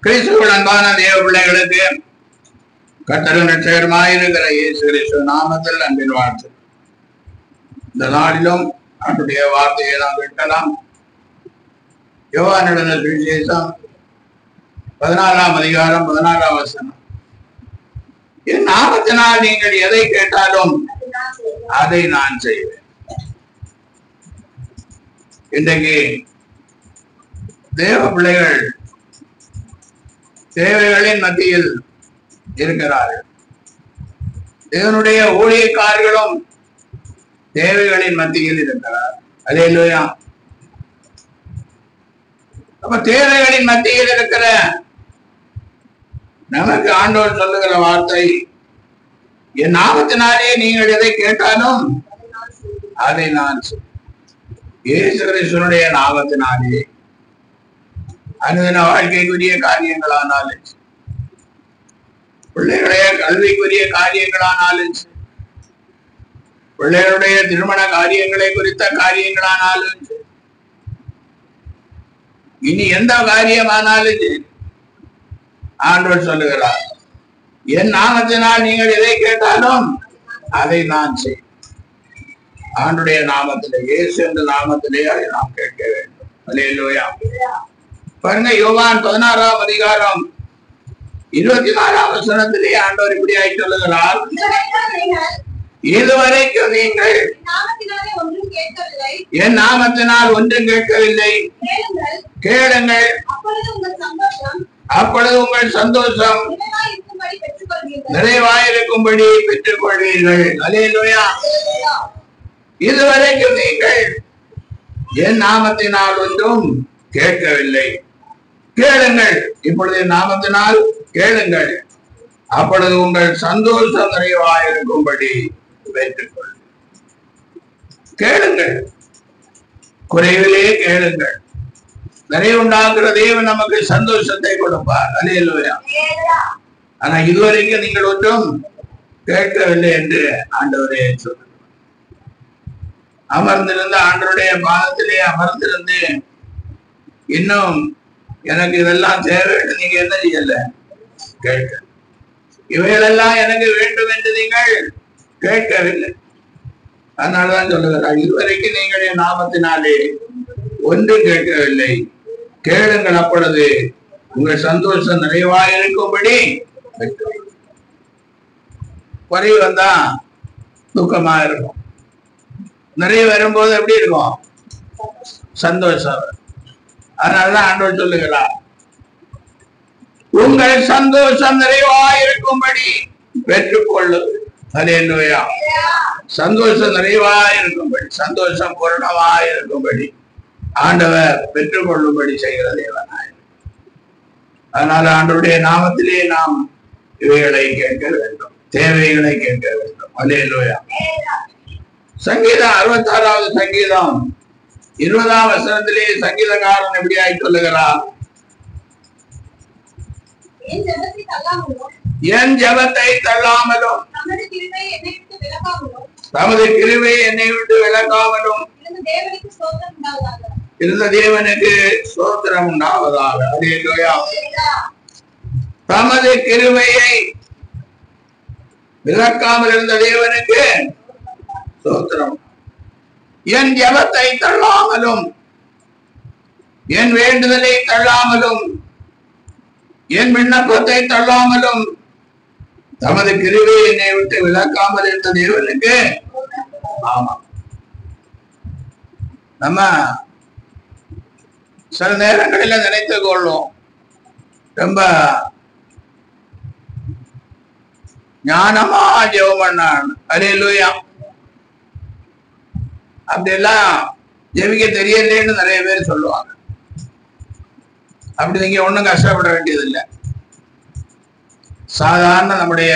கிறிஸ்துவுக்கு அன்பான தேவ பிள்ளைகளுக்கு கர்த்தரும் இரட்சகருமாயிருக்கிற இயேசு கிறிஸ்து நாமத்தில் அன்பின் வாழ்த்து. இந்த நாளிலும் அவருடைய வார்த்தையை நாம் கேட்கலாம். யோவான் எழுதின சுவிசேஷம் 14ஆம் அதிகாரம் 14ஆம் வசனம். என் நாமத்தினால் நீங்கள் எதை கேட்டாலும் அதை நான் செய்வேன். இன்றைக்கு தேவ பிள்ளைகள் தேவைகளின் மத்தியில் இருக்கிறார்கள். தேவனுடைய ஊழியக்காரர்களும் தேவைகளின் மத்தியில் இருக்கிறார். அல்லேலூயா. அப்ப தேவைகளின் மத்தியில் இருக்கிற நமக்கு ஆண்டவர் சொல்லுகிற வார்த்தை, என் நாமத்தினாலே நீங்கள் எதை கேட்டாலும் அதை நான் இயேசு கிறிஸ்துவினுடைய நாமத்தினாலே அனுதின வாழ்க்கைக்குரிய காரியங்களானாலும், பிள்ளைகளுடைய கல்விக்குரிய காரியங்களானாலும், பிள்ளைகளுடைய திருமண காரியங்களை குறித்த காரியங்களானாலும், இனி எந்த காரியமானாலும் ஆண்டவர் சொல்லுகிறார், என் நாமத்தினால் நீங்கள் எதை கேட்டாலும் அதை நான் செய்வேன். ஆண்டுடைய நாமத்திலே, இயேசு என்ற நாமத்திலே அதை நாம் கேட்க வேண்டும். அல்லேலூயா. பாருங்க, யோவான் 16ஆம் அதிகாரம் 24ஆம் வசனத்திலே ஆண்டவர் இப்படியாய் சொல்லுகிறார், இதுவரைக்கும் நீங்கள் என் நாமத்தினால் ஒன்றும் கேட்கவில்லை, கேளுங்கள், அப்பொழுது உங்கள் சந்தோஷம் நிறைவாயிருக்கும்படி பெற்றுக் கொள்வீர்கள். அல்லேலூயா. இதுவரைக்கும் நீங்கள் என் நாமத்தினால் ஒன்றும் கேட்கவில்லை, கேளுங்கள், இப்பொழுது நாமத்தினால் கேளுங்கள், அப்பொழுது உங்கள் சந்தோஷம் நிறைவாயிருக்கும்படி பெற்றுக்கொள். கேளுங்கள், குறைவிலே கேளுங்கள். நிறைவுண்டாக்குற தேவன் நமக்கு சந்தோஷத்தை கொடுப்பார். அல்லேலூயா. ஆனா இதுவரைக்கும் நீங்கள் ஒன்றும் கேட்கவில்லை என்று ஆண்டவரே சொல்லுகிறார். அமர்ந்திருந்த ஆண்டவருடைய பாதத்திலே அமர்ந்திருந்து, இன்னும் எனக்கு இதெல்லாம் தேவை என்று நீங்க என்ன செய்யல? கேட்க. இவைகளெல்லாம் எனக்கு வேண்டும் என்று நீங்கள் கேட்கவில்லை. அதனாலதான் சொல்லுகிறார், இதுவரைக்கும் நீங்கள் என் நாமத்தினாலே ஒன்றும் கேட்கவில்லை, கேளுங்கள், அப்பொழுது உங்கள் சந்தோஷம் நிறைவாயிருக்கும்படி. குறைவு வந்தா துக்கமா இருக்கும், நிறைய வரும்போது எப்படி இருக்கும்? சந்தோஷம். அதனாலதான் ஆண்டவர் சொல்லுகிறார், உங்கள் சந்தோஷம் நிறைவாயிருக்கும்படி பெற்றுக்கொள்ளும். அல்லேலூயா. சந்தோஷம் நிறைவாயிருக்கும்படி, சந்தோஷம் பூரணமாயிருக்கும்படி ஆண்டவர் பெற்றுக்கொள்ளும்படி செய்கிற தேவனாய். அதனால ஆண்டவருடைய நாமத்திலே நாம் இவைகளை கேட்க வேண்டும், தேவைகளை கேட்க வேண்டும். அல்லேலூயா. சங்கீதம் 66ஆவது சங்கீதம் 20ஆம் வசனத்திலே சங்கீதக்காரன் எப்படியாய் சொல்லுகிறார், என் ஜெபத்தை தள்ளாமலும் தமது கிருபை என்னை விட்டு விலகாமலும் இருந்த தேவனுக்கு ஸ்தோத்திரம் உண்டாவதாக. அல்லேலூயா. தமது கிருபையை விலக்காமல் இருந்த தேவனுக்கு ஸ்தோத்திரம். என் ஜெபத்தை தள்ளாமலும், என் வேண்டுதலை தள்ளாமலும், என் விண்ணப்பத்தை தள்ளாமலும், தமது கிருபை என்னை விட்டு விலக்காமல் இருந்த தேவனுக்கு. ஆமா, நம்ம சில நேரங்களில் நினைத்துக் கொள்ளும், ரொம்ப ஞானமா ஜெபம் பண்ணான். அல்லேலூயா. அப்படியெல்லாம் ஜெபிக்க தெரியலேன்னு நிறைய பேர் சொல்லுவாங்க. அப்படி நீங்க ஒண்ணும் கஷ்டப்பட வேண்டியது இல்லை. சாதாரண நம்முடைய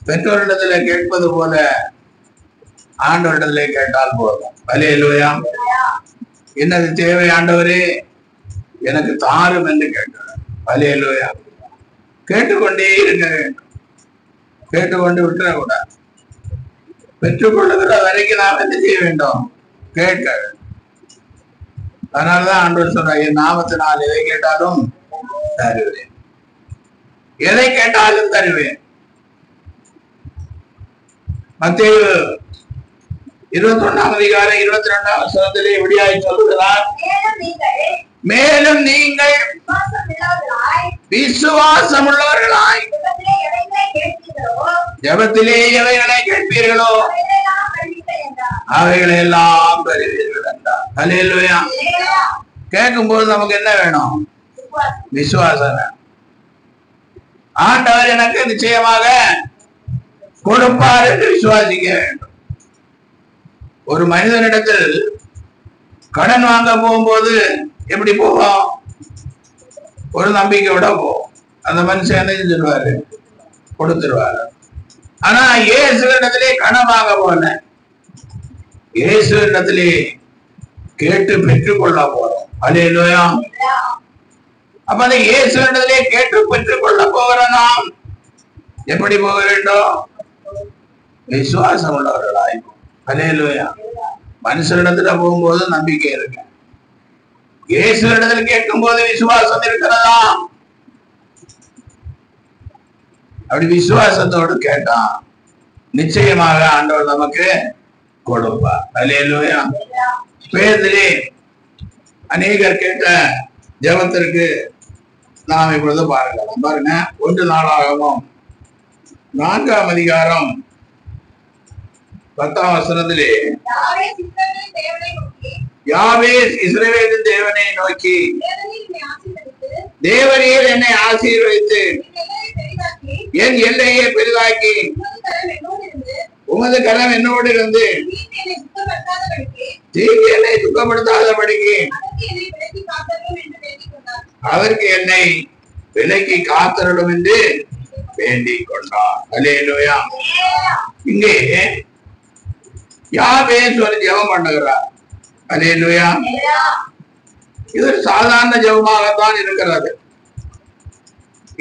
பெற்றோரிடத்துல கேட்பது போல ஆண்டவரிடத்துல கேட்டால் போதும். அல்லேலூயா. என்னது தேவை ஆண்டவரே, எனக்கு தாரும் என்று கேட்டார். அல்லேலூயா. கேட்டுக்கொண்டே இருக்க வேண்டும். கேட்டுக்கொண்டு விட்டுறக்கூடாது. பெற்றுக்கொள்ளுகிற வரைக்கும் நாம் என்ன செய்ய வேண்டும்? கேட்க வேண்டும். அதனாலதான் ஆண்டவர் சொல்றார், என் நாமத்தினால் எதை கேட்டாலும் தருவேன், எதை கேட்டாலும் தருவேன். மத்தேயு 21 அதிகாரம் 22 வசனத்திலே எப்படியாய் சொல்லுகிறார், மேலும் நீங்கள் விசுவாசம் உள்ளவர்களாய் ஜெபத்திலே எவைகளை கேட்பீர்களோ அவைகளை எல்லாம் பெறுவீர்கள் என்றார். அல்லேலூயா. கேட்கும்போது நமக்கு என்ன வேணும்? விசுவாசம் வேணும். ஆண்டவர் எனக்கு நிச்சயமாக கொடுப்பார் என்று விசுவாசிக்க வேண்டும். ஒரு மனிதனிடத்தில் கடன் வாங்க போகும்போது எப்படி போவோம்? ஒரு நம்பிக்கையோட போவோம். அந்த மனுஷன் என்ன செஞ்சிருவாரு? கொடுத்துருவாரு. ஆனா இயேசுவிடத்திலே கடன் வாங்க போல, இயேசுவிடத்திலே கேட்டு பெற்றுக்கொள்ள போறோம். அல்லேலூயா. அப்ப அந்த இயேசுவிடத்திலே கேட்டு பெற்றுக்கொள்ள போகிற நாம் எப்படி போக வேண்டும்? விசுவாசம் உள்ளவர்களாய். அல்லேலூயா. மனுஷரிடத்துல போகும்போது நம்பிக்கை இருக்கு, இயேசுவிடத்துல கேட்கும் போது விசுவாசம் இருக்கிறதா? அப்படி விசுவாசத்தோடு கேட்டான், நிச்சயமாக ஆண்டவர் நமக்கு கொடுப்பார். அல்லேலூயா. பேதிலே அநேகர் கேட்ட ஜெபத்திற்கு நாம் இப்பொழுது பார்க்கலாம். பாருங்க, 1 நாளாகமம் 4ஆம் அதிகாரம் 10ஆம் வசனத்திலே, யாவேஸ் இஸ்ரவேலின் தேவனை நோக்கி, தேவரீர் என்னை ஆசீர்வதித்து என் எல்லையை பெரிதாக்கி உமது கரம் என்னோடு இருந்து தீங்கு என்னை துக்கப்படுத்தாதபடிக்கு அதற்கு என்னை விலக்கி காத்தருடும் என்று வேண்டிக் கொண்டார். அல்லேலூயா. இங்கே யாவேஸ் ஒரு ஜெபம் பண்ணுகிறார். அல்லேலூயா. இது ஒரு சாதாரண ஜெபமாகத்தான் இருக்கிறது.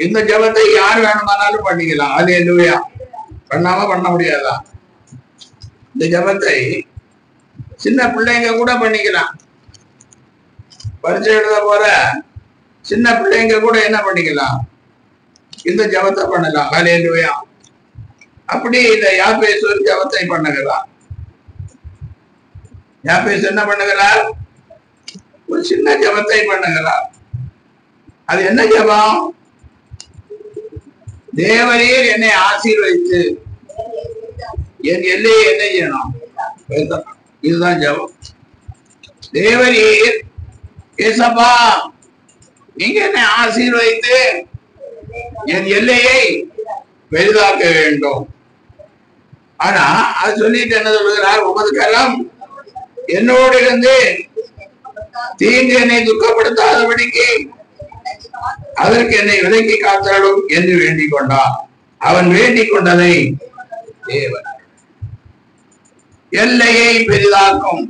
இந்த ஜெபத்தை யார் வேணுமானாலும் பண்ணிக்கலாம். அல்லேலூயா. பண்ணாம பண்ண முடியாதா? இந்த ஜெபத்தை சின்ன பிள்ளைங்க கூட பண்ணிக்கலாம். பரீட்சை எழுத போற சின்ன பிள்ளைங்க கூட என்ன பண்ணிக்கலாம்? இந்த ஜெபத்தை பண்ணலாம். அல்லேலூயா. அப்படி இந்த யாபேஸ் ஒரு ஜெபத்தை பண்ணுகிறார். யாபேஸ் என்ன பண்ணுகிறார்? ஒரு சின்ன ஜெபத்தை பண்ணுகிறார். அது என்ன ஜெபம்? தேவரீர் என்னை ஆசீர்வதித்து என் எல்லையை என்ன செய்யணும்? இதுதான் ஜெபம். தேவரீர் ஏசப்பா, நீங்க என்னை ஆசீர்வதித்து என் எல்லையை பெரிதாக்க வேண்டும். ஆனா அது சொல்லிட்டு என்ன சொல்லுகிறார்? உமது கரம் என்னோடு இருந்து தீங்கு என்னை துக்கப்படுத்தாதபடிக்கு அதற்கு என்னை விலக்கி காத்தாலும் என்று வேண்டிக் கொண்டார். அவன் வேண்டிக் கொண்டதை தேவன் எல்லையை பெரிதாக்கும்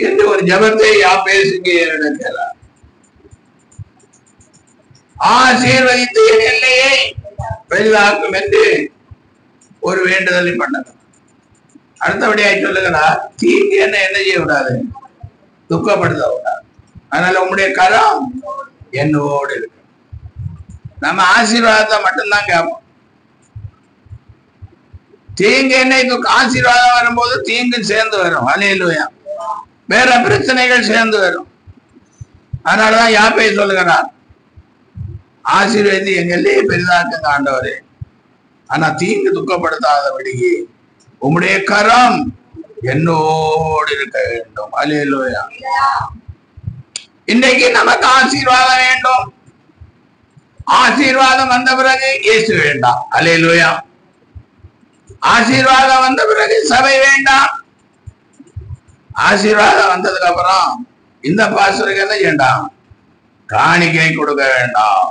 என்று ஒரு ஜபத்தை யாபேசுக்கு நடக்கிறார். ஆசீர்வதித்து என் எல்லையை பெரிதாக்கும் என்று ஒரு வேண்டுதலை பண்ணது. அடுத்தபடியாக சொல்லுகிறார், தீங்கு என்ன செய்ய விடாது? துக்கப்படுத்த விடாது. அதனால உங்களுடைய கரம் என்னோடு இருக்கு. நம்ம ஆசீர்வாதத்தை மட்டும்தான் கேட்போம். தீங்கு என்னை ஆசீர்வாதம் வரும்போது தீங்கு சேர்ந்து வரும். அல்லேலூயா. வேற பிரச்சனைகள் சேர்ந்து வரும். அதனாலதான் யாப்பை சொல்லுகிறார், ஆசீர்வதி என் எல்லையை பெரிதாக்குங்க ஆண்டவரே, ஆனா தீங்கு துக்கப்படுத்தாதபடி உம்முடைய கரம் என்னோடு இருக்க வேண்டும். அல்லேலூயா. இன்னைக்கு நமக்கு ஆசீர்வாதம் வேண்டும். ஆசீர்வாதம் வந்த பிறகு இயேசு வேண்டாம். அல்லேலூயா. ஆசீர்வாதம் வந்த பிறகு சபை வேண்டாம். ஆசீர்வாதம் வந்ததுக்கு அப்புறம் இந்த பாஸ்டருக்கு என்ன வேண்டாம்? காணிக்கை கொடுக்க வேண்டாம்.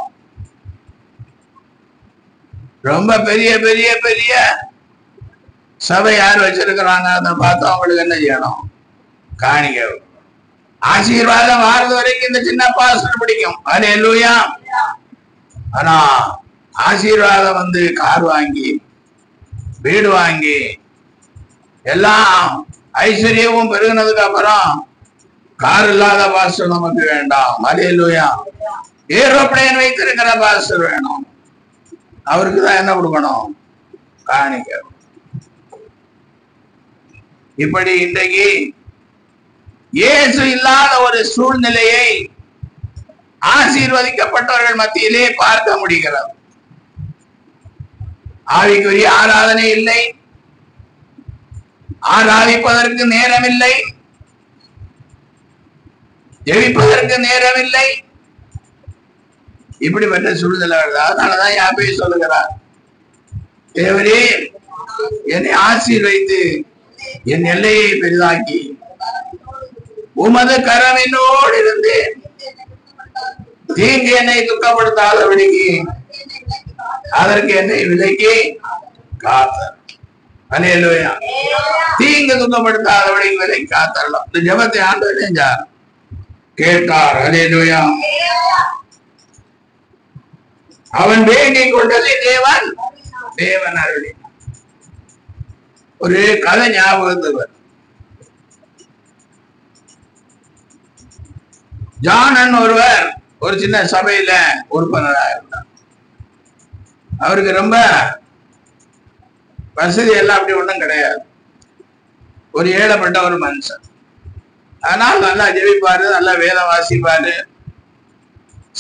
ரொம்ப பெரிய பெரிய பெரிய சபை யார் வச்சிருக்கிறாங்க அதை பார்த்து அவங்களுக்கு என்ன செய்யணும்? காணிக்கை. ஆசீர்வாதம் வாரது வரைக்கும் இந்த சின்ன பாஸ்டர் பிடிக்கும். அல்லேலூயா. ஆனா ஆசீர்வாதம் வந்து கார் வாங்கி வீடு வாங்கி எல்லாம் ஐஸ்வர்யமும் பெருகினதுக்கு அப்புறம் கார் இல்லாத பாஸ்டர் நமக்கு வேண்டாம். அல்லேலூயா. ஏரோப்ளேன் வைத்திருக்கிற பாஸ்டர் வேணும். அவருக்கு தான் என்ன கொடுக்கணும்? காணிக்க. இப்படி இன்றைக்கு இயேசு இல்லாத ஒரு சூழ்நிலையை ஆசீர்வதிக்கப்பட்டவர்கள் மத்தியிலே பார்க்க முடிகிறது. ஆவிக்குரிய ஆராதனை இல்லை, ஆராதிப்பதற்கு நேரம் இல்லை, ஜெபிப்பதற்கு நேரம் இல்லை. இப்படிப்பட்ட சூழ்நிலை வருது. அதனாலதான் யாபே சொல்லுகிறார், தேவரே என்னை ஆசீர்வதித்து என் எல்லையை பெரிதாக்கி உமது கரம் என்னோடு இருந்து தீங்கு என்னை துக்கப்படுத்தாதபடிக்கு அதற்கு என்னை விலக்கி காத்தார். அல்லேலூயா. தீங்கு துக்கப்படுத்தாதபடிக்கு விலக்கி காத்தாரலாம். இந்த ஜெபத்தை ஆண்டவர் செஞ்சார், கேட்டார். அல்லேலூயா. அவன் வேண்டிக் கொண்டதை தேவன் அருளி. ஒரு கதை ஞாபகத்துவர். ஜானன் ஒருவர் ஒரு சின்ன சபையில உறுப்பினராக இருந்தார். அவருக்கு ரொம்ப வசதி எல்லாம் அப்படி ஒண்ணும் கிடையாது. ஒரு ஏழைப்பட்ட ஒரு மனுஷன். ஆனால் நல்லா ஜெபிப்பாரு, நல்லா வேதம் வாசிப்பாரு.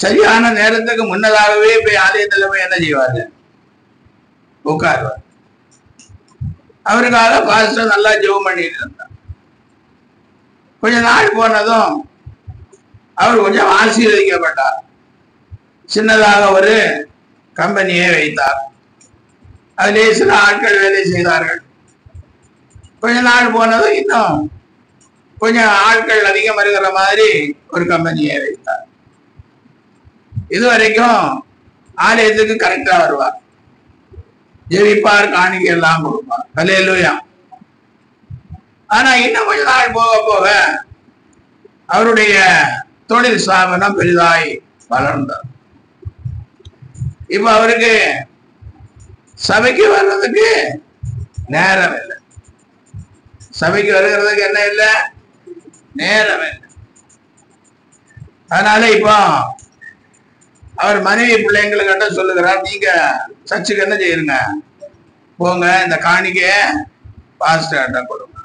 சரியான நேரத்துக்கு முன்னதாகவே போய் ஆலயத்துல போய் என்ன செய்வாரு? உட்காருவார். அவருக்காக பாஸ்டர் நல்லா ஜெபம் பண்ணிட்டு இருந்தார். கொஞ்ச நாள் போனதும் அவர் கொஞ்சம் ஆசீர்வதிக்கப்பட்டார். சின்னதாக ஒரு கம்பெனியை வைத்தார். அதிலே சில ஆட்கள் வேலை செய்தார்கள். கொஞ்ச நாள் போனதும் இன்னும் கொஞ்சம் ஆட்கள் அதிகம் வருகிற மாதிரி ஒரு கம்பெனியை வைத்தார். இதுவரைக்கும் ஆலயத்துக்கு கரெக்டா வருவார், ஜெபிப்பார், காணிக்கை எல்லாம் கொடுப்பார். அல்லேலூயா. ஆனா இன்னும் கொஞ்ச நாள் போக போக அவருடைய தொழில் ஸ்தாபனம் பெரிதாய் வளர்ந்தார். இப்ப அவருக்கு சபைக்கு வர்றதுக்கு நேரம் இல்லை. சபைக்கு வருகிறதுக்கு என்ன இல்லை? நேரம் இல்லை. அதனால இப்போ அவர் மனைவி பிள்ளைங்களுக்கிட்ட சொல்லுகிறார், நீங்க சர்ச்சுக்கு என்ன செய்யுங்க, போங்க, இந்த காணிக்க பாஸ்டர்கிட்ட கொடுங்க.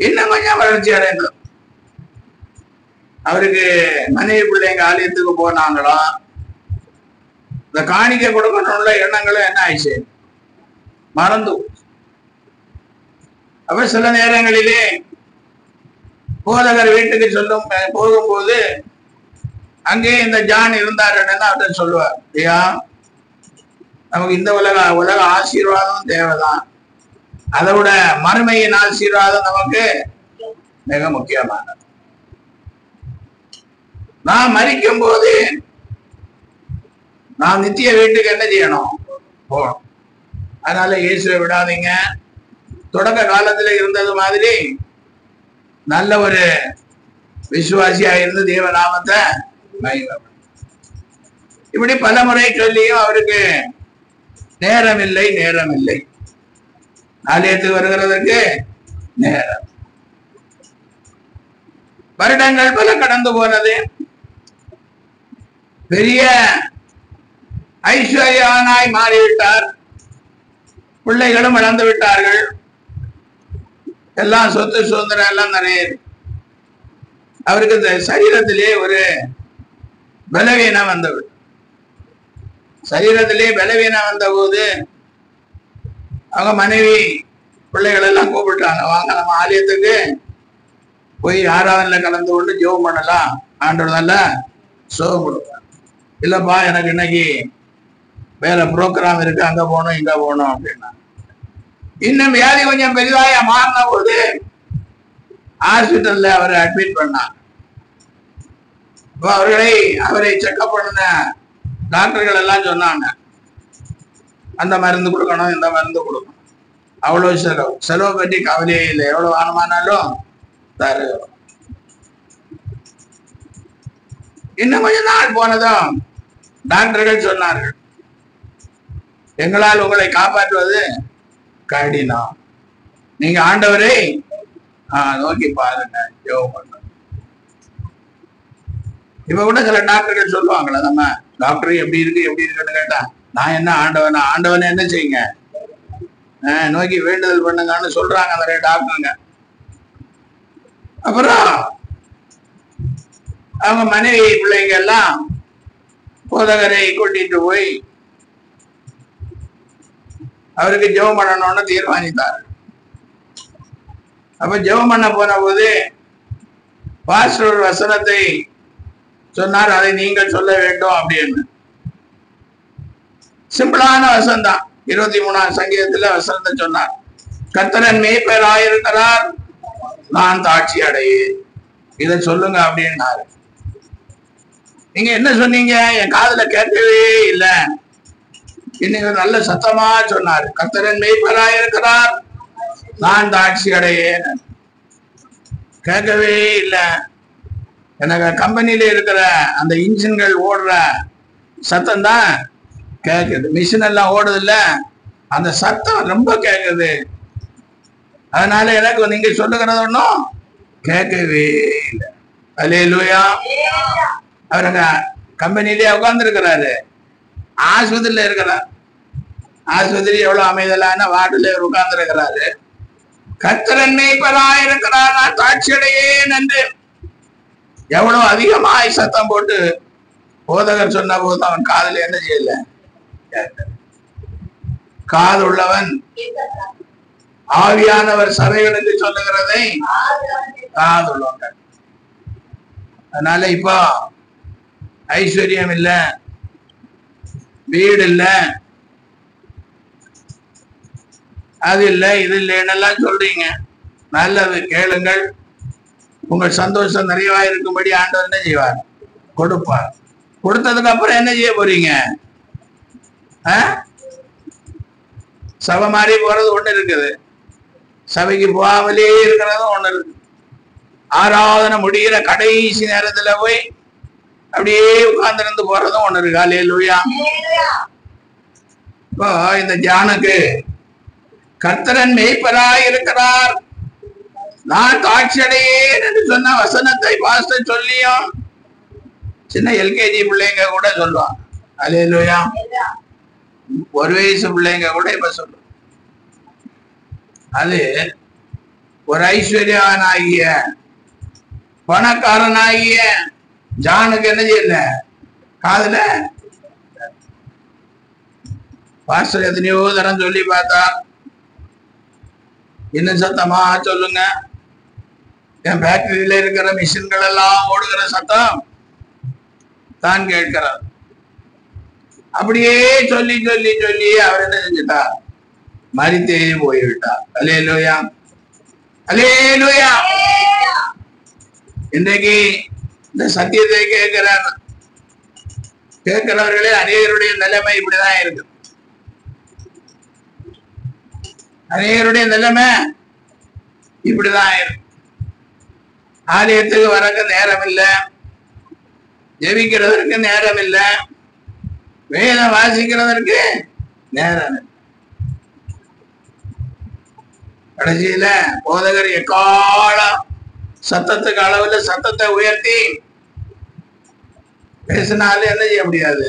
இன்னும் கொஞ்சம் வளர்ச்சி அடைந்தது. அவருக்கு மனைவி பிள்ளைங்க ஆலயத்துக்கு போனாங்களாம். இந்த காணிக்க கொடுக்கணும்ல எண்ணங்களும் என்ன ஆயிடுச்சு? மறந்து. அப்ப சில நேரங்களிலே போதகர் வீட்டுக்கு போகும்போது அங்கே இந்த ஜான் இருந்தாருன்னு அவர்கிட்ட சொல்லுவார், ஐயா நமக்கு இந்த உலக ஆசீர்வாதம் தேவைதான், அதை விட மறுமையின் ஆசீர்வாதம் நமக்கு மிக முக்கியமானது. நான் மரிக்கும் போது நான் நித்திய வீட்டுக்கு என்ன செய்யணும்? போகணும். அதனால இயேசுவை விடாதீங்க. தொடக்க காலத்துல இருந்தது மாதிரி நல்ல ஒரு விசுவாசியா இருந்து தேவநாமத்தை இப்படி பல முறை சொல்லியும் அவருக்கு நேரம் இல்லை. ஆலயத்துக்கு வருகிறதுக்கு நேரம். வருடங்கள் பல கடந்து போனது. பெரிய ஐஸ்வர்யவானாய் மாறிவிட்டார். பிள்ளைகளும் வளர்ந்து விட்டார்கள். எல்லாம் சொத்து சுதந்திரம் எல்லாம் நிறைய. அவருக்கு இந்த சரீரத்திலே ஒரு பலவீனம் வந்தது. சரீரத்திலே பலவீனம் வந்த போது அவங்க மனைவி பிள்ளைகள் எல்லாம் கூப்பிட்டாங்க, வாங்க நம்ம ஆலயத்துக்கு போய் ஆராதனையில கலந்து கொண்டு ஜெபம் பண்ணலாம், ஆண்டவர் நல்ல சுகம் கொடுப்பார். இல்லப்பா எனக்கு இன்னைக்கு வேற புரோகிராம் இருக்கு, அங்க போகணும் இங்க போகணும் அப்படின்னா. இன்னும் வியாதி கொஞ்சம் பெரிதாய மாறின போது ஹாஸ்பிட்டல்ல அவரை அட்மிட் பண்ணாங்க. அவரை செக்அப் பண்ண டாக்டர்கள் எல்லாம் சொன்னாங்க, அந்த மருந்து கொடுக்கணும் இந்த மருந்து கொடுக்கணும். அவ்வளவு செலவு பற்றி கவலையே இல்லை, எவ்வளவு வானமானாலும் தருகிறோம். இன்னும் கொஞ்ச நாள் போனதும் டாக்டர்கள் சொன்னார்கள், எங்களால் உங்களை காப்பாற்றுவது கடினம், நீங்க ஆண்டவரை நோக்கி பாருங்க, ஜெபம் பண்ண. இப்ப கூட சில டாக்டர்கள் சொல்லுவாங்களே, நம்ம டாக்டர் எப்படி இருக்குன்னு கேட்டா, நான் என்ன ஆண்டவனை என்ன செய்யுங்க, நோக்கி வேண்டுதல் பண்ணுங்கன்னு சொல்றாங்க நிறைய டாக்டருங்க. அப்புறம் அவங்க மனைவி பிள்ளைங்க எல்லாம் போதகரை கூட்டிட்டு போய் அவருக்கு ஜெபம் பண்ணணும்னு தீர்மானித்தார். அப்ப ஜெபம் பண்ண போன போது பாஸ்டர் ஒரு வசனத்தை சொன்னார், அதை நீங்கள் சொல்ல வேண்டும் அப்படின்னு. சிம்பிளான வசனம் தான், 23ஆம் சங்கீதத்துல வசனத்தை சொன்னார், கர்த்தர் மேய்ப்பராயிருக்கிறார், நான் தாட்சி அடையேன், இதை சொல்லுங்க அப்படின்னாரு. நீங்க என்ன சொன்னீங்க, என் காதுல கேட்கவே இல்லை. இன்னைக்கு நல்ல சத்தமா சொன்னார், கர்த்தர் மேய்ப்பராயிருக்கிறார், நான் தாட்சி அடையேன். கேட்கவே இல்லை. எனக்கு கம்பெனியில இருக்கிற அந்த இன்ஜின்கள் ஓடுற சத்தம் தான் கேட்குது, மிஷின் எல்லாம் ஓடுது இல்ல, அந்த சத்தம் ரொம்ப கேட்குது. அதனால எனக்கு நீங்க சொல்லுகிறது ஒன்றும் கேட்கவே இல்லை. அல்லேலூயா. அவருங்க கம்பெனிலேயே உட்கார்ந்து இருக்கிறாரு, ஆஸ்பத்திரியில இருக்கிறார். ஆஸ்பத்திரி எவ்வளவு அமைதலான வார்டுல உட்கார்ந்து இருக்கிறாரு. கர்த்தர் மேய்ப்பராயிருக்கிறார், நான் தாட்சி அடையேன் என்று எவ்வளவு அதிகமாய் சத்தம் போட்டு போதகர் சொன்ன போது அவன் காதுல என்ன செய்யல, காது உள்ளவன் ஆவியானவர் சபைகளுக்கு சொல்லுகிறதை காது உள்ளவங்க. அதனால இப்போ ஐஸ்வர்யம் இல்ல, வீடு இல்ல, அது இல்லை இது இல்லைன்னெல்லாம் சொல்றீங்க. நல்லது, கேளுங்கள், உங்கள் சந்தோஷம் நிறைவா இருக்கும்படி ஆண்டவர் என்ன செய்வார், கொடுப்பார். கொடுத்ததுக்கு அப்புறம் என்ன செய்ய போறீங்க, சபை மாறி போறது ஒண்ணு இருக்குது, சபைக்கு போகாமலே இருக்கிறதும் ஒண்ணு இருக்கு. ஆராதனை முடிகிற கடைசி நேரத்துல போய் அப்படியே உட்கார்ந்து போறதும் ஒண்ணு இருக்கு. அல்லேலூயா. இப்போ இந்த ஜானுக்கு கர்த்தர் மேய்ப்பராய் இருக்கிறார், நான் தாட்சி அடையேன் என்று சொன்ன வசனத்தை பாஸ்டர் சொல்லியும் சின்ன எல்கேஜி பிள்ளைங்க கூட சொல்லுவாங்க. அல்லேலூயா. 1 வயசு பிள்ளைங்க கூட இப்ப சொல்லுவாங்க. அது ஒரு ஐஸ்வர்யவானாகிய பணக்காரனாகிய ஜானுக்கு என்ன செய்யல, காதுல. பாஸ்டர் எத்தனையோ தரம் சொல்லி பார்த்தா, இன்னும் சத்தமா சொல்லுங்க, என் ஃபேக்டரியில இருக்கிற மிஷின்கள் எல்லாம் ஓடுகிற சத்தம் தான் கேட்கிறார். அப்படியே சொல்லி சொல்லி சொல்லி அவர் என்ன செஞ்சுட்டார், மரித்தே போய்விட்டார். அல்லேலூயா, அல்லேலூயா. இன்றைக்கு இந்த சத்தியத்தை கேட்கிறவர்களே அநேகருடைய நிலைமை இப்படிதான் இருக்கு. அநேகருடைய நிலைமை இப்படிதான் இருக்கு. ஆலயத்துக்கு வரக்கு நேரம் இல்லை, ஜெபிக்கிறதற்கு நேரம் இல்லை, வேதம் வாசிக்கிறதற்கு நேரம் இல்லை. கடைசியில போதகர் எக்காலம் சத்தத்துக்கு அளவுல சத்தத்தை உயர்த்தி பேசினாலும் என்ன செய்ய முடியாது,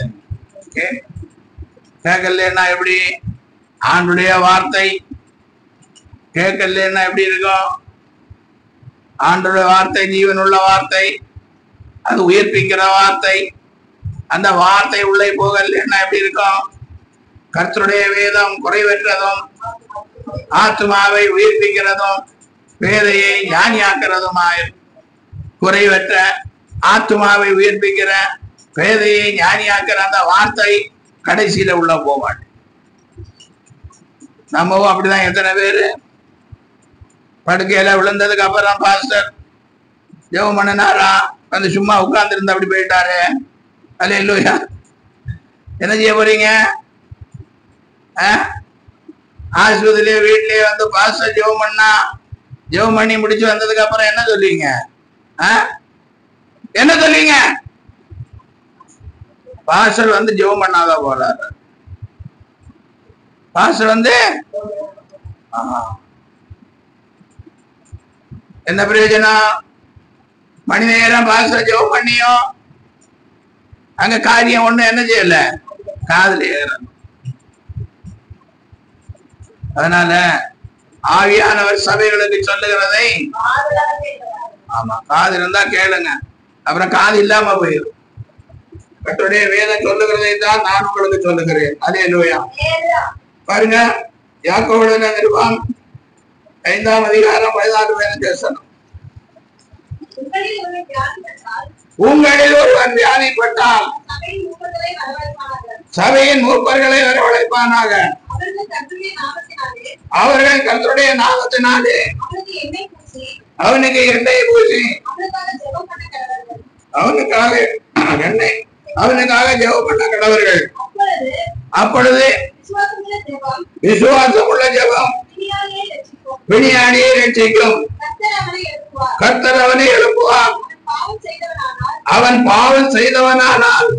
கேட்கலன்னா எப்படி? ஆண்டுடைய வார்த்தை கேட்கலன்னா எப்படி இருக்கும்? ஆண்டுடைய வார்த்தை ஜீவனுள்ள வார்த்தை, அது உயிர்ப்பிக்கிற வார்த்தை. அந்த வார்த்தை உள்ளே போகலன்னா எப்படி இருக்கும்? கர்த்தருடைய வேதம் குறைவற்றதும் ஆத்மாவை உயிர்ப்பிக்கிறதும் வேதையை ஞானியாக்குறதுமாய், குறைவற்ற ஆத்மாவை உயிர்ப்பிக்கிற வேதையை ஞானியாக்குற அந்த வார்த்தை கடைசியில உள்ள போவாள். நம்மவும் அப்படிதான். எத்தனை பேரு படுக்கையில விழுந்ததுக்கு அப்புறம் பாஸ்டர் ஜெபம் பண்ணினாரா, வந்து சும்மா உட்கார்ந்து இருந்து அப்படி போயிட்டாரு. அல்லேலூயா. என்ன செய்ய போறீங்க? ஆஸ்பத்திரியிலே வீட்லயே வந்து பாஸ்டர் ஜெபம் பண்ணி முடிச்சு வந்ததுக்கு அப்புறம் என்ன சொல்லுவீங்க? என்ன சொல்லுவீங்க? பாஸ்டர் வந்து ஜெபம் பண்ணாத போறாரு. பாஸ்டர் வந்து என்ன பிரயோஜனம்? மணி நேரம் பாஸ்டர் ஜெபம் பண்ணியும் அங்க காரியம் ஒண்ணு என்ன செய்யல, காதுல ஏறணும். அதனால ஆவியானவர் சபைகளுக்கு சொல்லுகிறதை ஆமா காது இருந்தா கேளுங்க, அப்புறம் காது இல்லாம போயிடும். கர்த்தருடைய வேதம் சொல்லுகிறதை தான் நான் உங்களுக்கு சொல்லுகிறேன். அல்லேலூயா. பாருங்க, யாக்கோபு நிருபம் 5ஆம் அதிகாரம் 14 பேசணும். உங்களில் ஒருவன் வியாதிப்பட்டால் சபையின் மூப்பர்களை வரவழைப்பானாக. அவர்கள் கர்த்தருடைய நாமத்தினாலே அவனுக்கு எண்ணெய் பூசி அவனுக்காக ஜெபம் பண்ண கடவர்கள். அப்பொழுது விசுவாசம் உள்ள ஜெபம் பிணியாளியை ரட்சிக்கும். கர்த்தர் அவனை எழுப்புவார். அவன் பாவம் செய்தவனானால்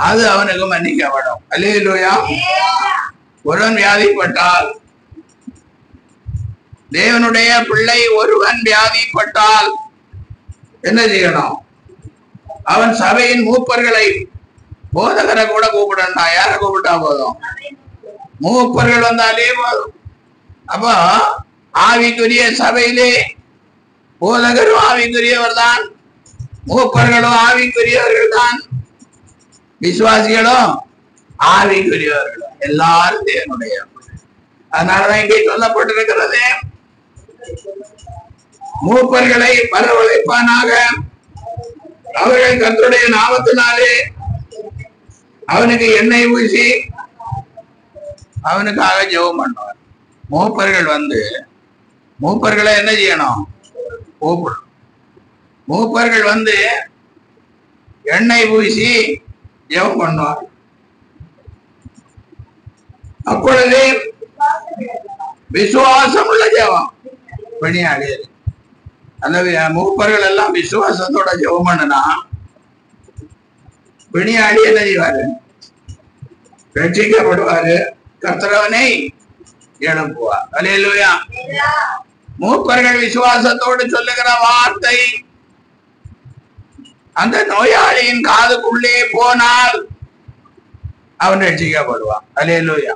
அது அவனுக்கு மன்னிக்கப்படும். அல்லேலூயா. ஒருவன் வியாதிப்பட்டால், தேவனுடைய பிள்ளை ஒருவன் வியாதிப்பட்டால் என்ன செய்யணும்? அவன் சபையின் மூப்பர்களை, போதகரை கூட கூப்பிடா, யார கூப்பிட்டா போதும்? மூப்பர்கள் வந்தாலே போதும். அப்போ ஆவிக்குரிய சபையிலே போதகரும் ஆவிக்குரியவர் தான், மூப்பர்களும் ஆவிக்குரியவர்கள் தான், விசுவாசிகளும் ஆவிக்குரியவர்களும், எல்லாரும் தேவனுடைய. அதனாலதான் இங்கே சொல்லப்பட்டிருக்கிறது, மூப்பர்களை வரவழைப்பானாக. அவர்கள் கர்த்தருடைய நாமத்தினாலே அவனுக்கு எண்ணெய் ஊசி அவனுக்காக ஜெபம் பண்ணுவார். மூப்பர்கள் வந்து மூப்பர்களை என்ன செய்யணும்? கூப்பிடும். மூப்பர்கள் வந்து எண்ணெய் பூசி ஜெபம் பண்ணுவார். அப்பொழுது விசுவாசம் உள்ள ஜெபம் பிணியாளியது. அந்த மூப்பர்கள் எல்லாம் விசுவாசத்தோட ஜெபம் பண்ணுனா பிணியாளி என்ன செய்வாரு? ரட்சிக்கப்படுவாரு. கர்த்தரவனை எழுப்புவார். அல்லேலூயா. மூப்பர்கள் விசுவாசத்தோடு சொல்லுகிற வார்த்தை அந்த நோயாளியின் காதுக்குள்ளே போனால் அவன் ரட்சிக்கப்படுவான். அல்லேலூயா.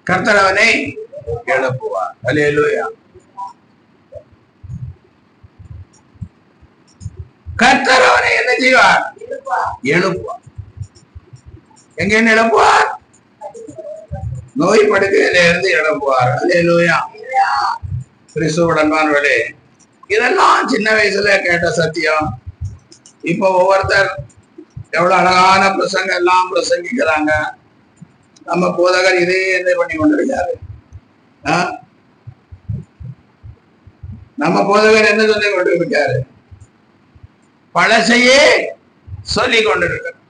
கர்த்தரவனை எழுப்புவார். அல்லேலூயா. கர்த்தர் அவனை என்ன செய்வார்? எழுப்புவார். எங்க எழுப்புவார்? நோய் படுக்கையில இருந்து எழுப்புவார். அல்லேலூயா. கிறிஸ்துவன்மார்களே, இதெல்லாம் சின்ன வயசுல கேட்ட சத்தியம். இப்ப ஒவ்வொருத்தர் எவ்வளவு அழகான பிரசங்க எல்லாம் பிரசங்கிக்கிறாங்க. நம்ம போதகர் இதே என்ன பண்ணி கொண்டிருக்காரு? நம்ம போதகர் என்ன சொல்லி கொண்டிருக்காரு? பழசையே சொல்லி கொண்டிருக்கிறார்.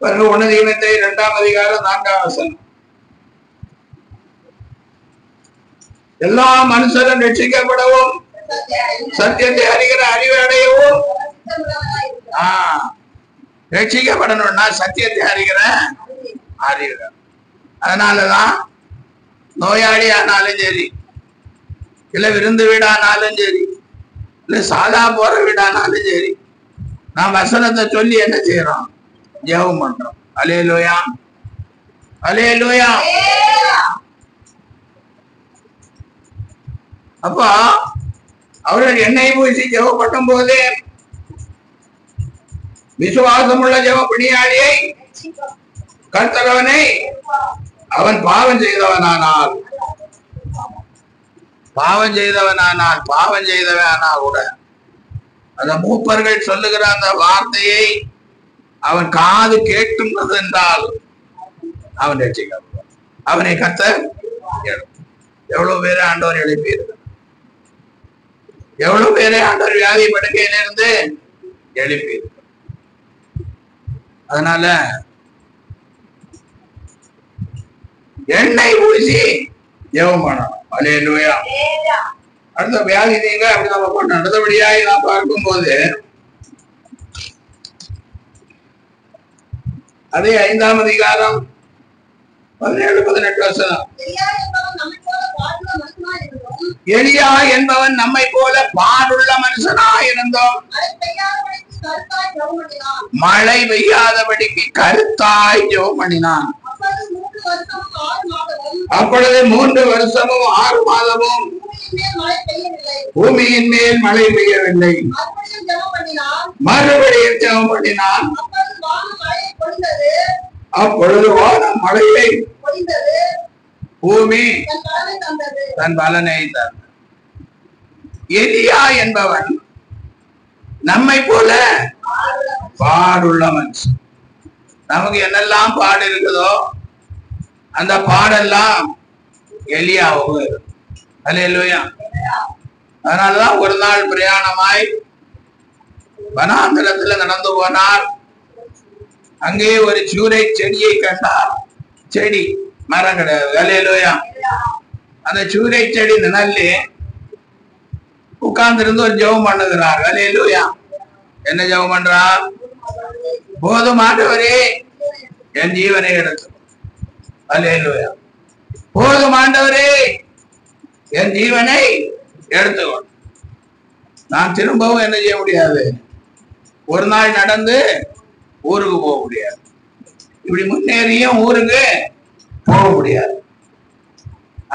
1 தீமோத்தேயு 2ஆம் அதிகாரம் 4ஆம் வசனம். எல்லா மனுஷரும் ரட்சிக்கப்படவும் சத்தியத்தை அறிகிற அறிவு அடையவும். ரட்சிக்கப்படணும்னா சத்தியத்தை அறிகிற அறிவு. அதனாலதான் நோயாளி ஆனாலும் சரி, இல்ல விருந்து வீடானாலும் சரி, இல்ல சாதா போற வீடானாலும் சரி, நான் வசனத்தை சொல்லி என்ன செய்யறோம்? ஜெபம் பண்றோம். அல்லேலூயா. அல்லேலூயா. அப்போ அவர்கள் எண்ணெய் பூசி ஜெபம் பண்ணும் போதே விசுவாசம் உள்ள ஜெப பிணியாளியை கர்த்தரவனை அவன் பாவம் செய்தவனானால் கூட அந்த மூப்பர்கள் சொல்லுகிற அந்த வார்த்தையை அவன் காது கேட்கின்றது என்றால் அவன் ரட்சிக்கப்படுவான். அவனை கர்த்தர் எவ்வளவு பேரை ஆண்டவர் எழுப்பியிருக்கிறார். எவ்வளவு பேரை ஆண்டவர் வியாதி படுக்கையிலிருந்து எழுப்பியிருக்கிறார். அதனால எண்ணெய் பூசி ஜெபம் பண்ணணும். அல்லேலூயா. அடுத்த வியாதி நீங்க அப்படி நம்ம பண்ணணும். அடுத்தபடியாய் நான் பார்க்கும்போது அதே 5ஆம் அதிகாரம் 17-18 வசனம். எலியா என்பவன் நம்மை போல பாடுள்ள மனுஷனாய் இருந்தோம். மழை பெய்யாதபடிக்கு கருத்தாய் ஜெபம் பண்ணினான். அப்பொழுது 3 வருஷமும் 6 மாதமும் பூமியின் மேல் மழை பெய்யவில்லை. மறுபடியும் ஜெபம் பண்ணினான். அப்பொழுது வானம் மழையை பூமி தன் பலனை தந்தது. எலியா என்பவன் நம்மை போல பாடுள்ள மனுஷன். நமக்கு என்னெல்லாம் பாடு இருக்குதோ அந்த பாடெல்லாம் எலியாவுக்கு இருக்கு. அல்லேலூயா. அதனாலதான் ஒரு நாள் பிரயாணமாய் வனாந்தரத்துல நடந்து போனார். அங்கே ஒரு சூரை செடியை கண்டார். செடி, மரம் கிடையாது. அல்லேலூயா. அந்த சூரை செடி நிழல்லே உட்கார்ந்து இருந்து ஒரு ஜெபம் பண்ணுகிறார். அல்லேலூயா. என்ன ஜெபம் பண்றார்? போதும் ஆண்டவரே, என் ஜீவனை எடுத்து. அல்லேலூயா. போதும் ஆண்டவரே, என் ஜீவனை எடுத்துக்கொண்டு நான் திரும்பவும் என்ன செய்ய முடியாது, ஒரு நாள் நடந்து ஊருக்கு போக முடியாது, இப்படி முன்னேறியும் ஊருக்கு போக முடியாது.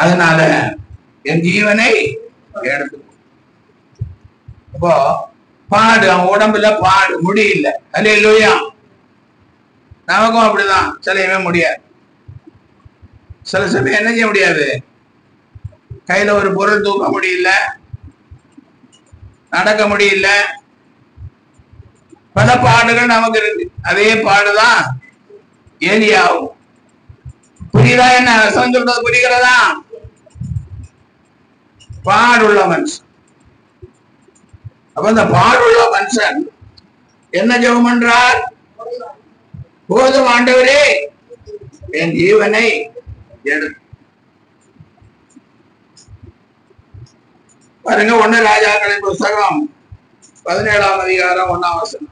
அதனால என் ஜீவனை எடுத்து. இப்போ பாடு, அவன் உடம்புல பாடு, முடியல. அல்லேலூயா. நமக்கும் அப்படிதான். சிலையவே முடியாது. சில சமயம் என்ன செய்ய முடியாது, கையில ஒரு பொருள் தூக்க முடியல, நடக்க முடியல. பல பாடுகள் நமக்கு இருக்கு. அதே பாடுதான் ஏலியாவும். புரியுதா? என்ன சொல்றது புரிகிறதா? பாடுள்ள மனுஷன். அப்ப அந்த பாடுள்ள மனுஷன் என்ன ஜெபம் பண்றார்? போதும் ஆண்டவரே, என் ஜீவனை எடுத்து. பாருங்க, 1 ராஜாக்களின் புஸ்தகம் 17ஆம் அதிகாரம் 1ஆம் வசனம்.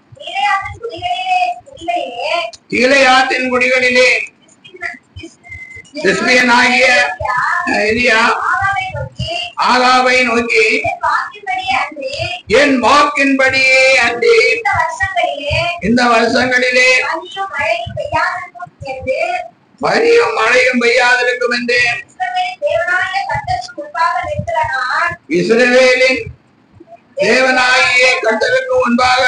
கீலேயாத்தின் குடிகளிலே திஸ்பியனாகிய எலியா ஆகாபை நோக்கி, என் வாக்கின்படியே அன்றி இந்த வருஷங்களிலே பனியும் மழையும் பெய்யாதிருக்கும் என்று இஸ்ரவேலின் தேவனாகிய கர்த்தருக்கு முன்பாக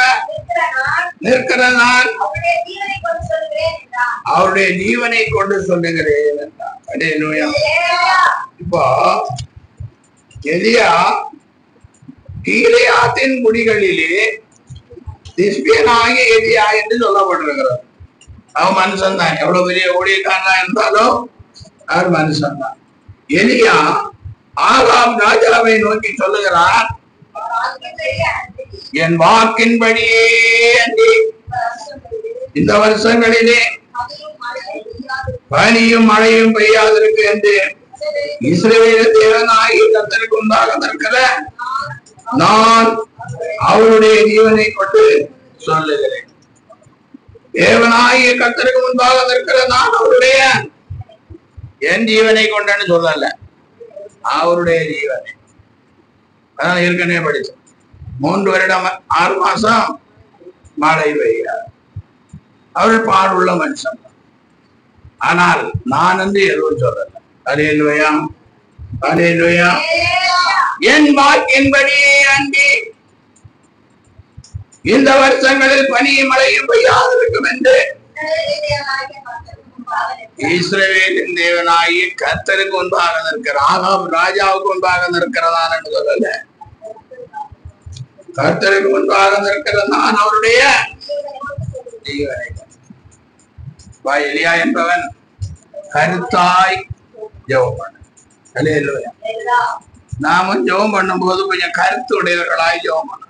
நிற்கிற நான் அவருடைய ஜீவனை கொண்டு சொல்லுகிறேன் என்றார். அல்லேலூயா. இப்போ எலியா கீலேயாத்தின் குடிகளிலே திஸ்பியனாகிய எலியா என்று சொல்லப்பட்டிருக்கிறார். அவன் மனுஷன் தான். எவ்வளவு பெரிய ஊழியக்காரனா இருந்தாலும் அவர் மனுஷன் தான். எலியா ஆகாப் ராஜாவை நோக்கி சொல்லுகிறார், என் வாக்கின்படியே அன்றி இந்த வருஷங்களிலே பனியும் மழையும் பெய்யாதிருக்கு என்று இஸ்ரவேல் தேவனாகிய கர்த்தருக்கு முன்பாக நிற்கிற நான் அவருடைய ஜீவனை கொண்டு சொல்லுகிறேன். தேவனாகிய கர்த்தருக்கு முன்பாக நிற்கிற நான் அவருடைய என் ஜீவனை கொண்டேன்னு சொல்லல, அவருடைய ஜீவனை. அதான் ஏற்கனவே படிச்சேன். 3 வருடம் 6 மாசம் மழை பெய்யார். அவர்கள் பாடுள்ள மனுஷன். ஆனால் நான் என்று எதுவும் சொல்லல. அல்லேலூயா. அல்லேலூயா. என் வாக்கின்படியே அன்றி இந்த வருஷங்களில் பனியும் மழையும் பெய்யாதிருக்கும் என்று இஸ்ரவேலின் தேவனாகிய கர்த்தருக்கு முன்பாக நிற்கிற ஆகாப் ராஜாவுக்கு முன்பாக நிற்கிறதான் என்று சொல்லல, கர்த்தருக்கு முன்பாக நிற்கிற நான் அவருடைய ஜீவனை. எலியா என்பவன் கருத்தாய் ஜெபம் பண்ண. அல்லேலூயா. நாமும் ஜெபம் பண்ணும் போது கொஞ்சம் கருத்து உடையவர்களாய் ஜெபம் பண்ண,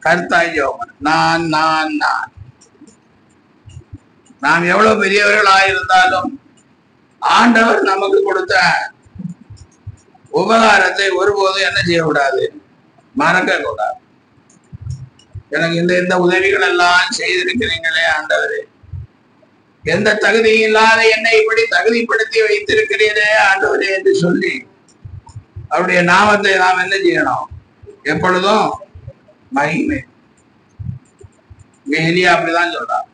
கருத்தாய் ஜெபம் பண்ண. நான் நான் நான் நாம் எவ்வளவு பெரியவர்களாயிருந்தாலும் ஆண்டவர் நமக்கு கொடுத்த உபகாரத்தை ஒருபோதும் என்ன செய்யக்கூடாது, மறக்க கூடாது. எனக்கு இந்த உதவிகள் எல்லாம் செய்திருக்கிறீங்களே ஆண்டவரே, எந்த தகுதியும் இல்லாத என்னை இப்படி தகுதிப்படுத்தி வைத்திருக்கிறீரே ஆண்டவரே என்று சொல்லி அவருடைய நாமத்தை நாம் என்ன செய்யணும்? எப்பொழுதும் மகிமை. எலியா அப்படிதான் சொல்றார்.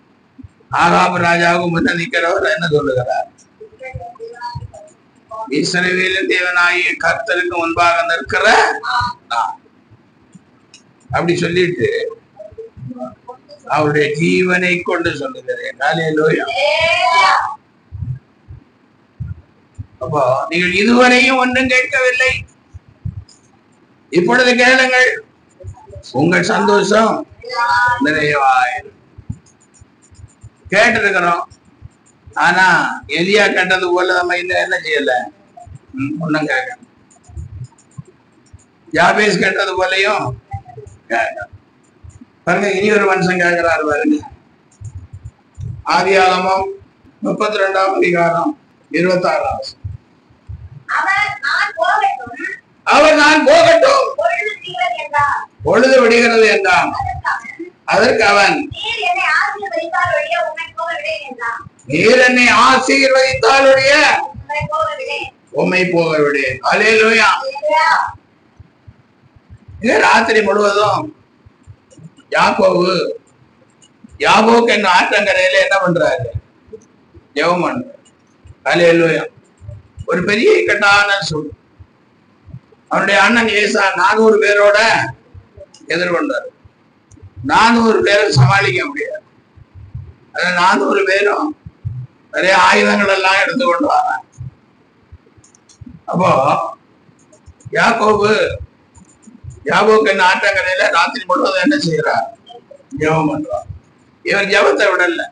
ஆகாப் ராஜாவுக்கு முன்ன நிற்கிறவர் என்ன சொல்லுகிறார்? இஸ்ரவேலின் தேவனாகிய கர்த்தருக்கு முன்பாக நிற்கிற நான் அப்படி சொல்லிட்டு அவருடைய ஜீவனை கொண்டு சொல்லுகிறேன். அல்லேலூயா. அப்போ நீங்கள் இதுவரையும் ஒன்றும் கேட்கவில்லை, இப்பொழுது கேளுங்கள், உங்கள் சந்தோஷம் நிறைவாயிரும். கேட்டிருக்கிறோம், ஆனா எலியா கேட்டது போல நம்ம இன்னும் என்ன செய்யல, ஒன்னும் கேட்க. யாபேஸ் கேட்டது போலையும் பாருங்க. இனி ஒரு மனுஷன் கேட்கிறாரு பாருங்க. ஆதியாகமம் 32ஆம் அதிகாரம் 26ஆம். அவர் நான் போகட்டும் பொழுது விடுகிறது என்றான். அதற்கு அவன் நீர் என்னை ஆசீர்வதித்தால் ஒழிய உம்மை போக விடேன். அல்லேலூயா. ராத்திரி முழுவதும் யாபோக்கு என்ன ஆற்றங்கரையில என்ன பண்றாரு? ஜெபம் பண்றாரு. அல்லேலூயா. ஒரு பெரிய இக்கட்டான சூழ். அவனுடைய அண்ணன் ஏசா 400 பேரோட எதிர்கொண்டார். 400 பேரை சமாளிக்க முடியாது. 400 பேரும் நிறைய ஆயுதங்கள் எல்லாம் எடுத்துக்கொண்டு வராங்க. அப்போ யாபோக்கு ஆற்றங்கரையில ராத்திரி முழுவதும் என்ன செய்யறார்? ஜெபம் பண்றார். இவர் ஜெபத்தை விடல,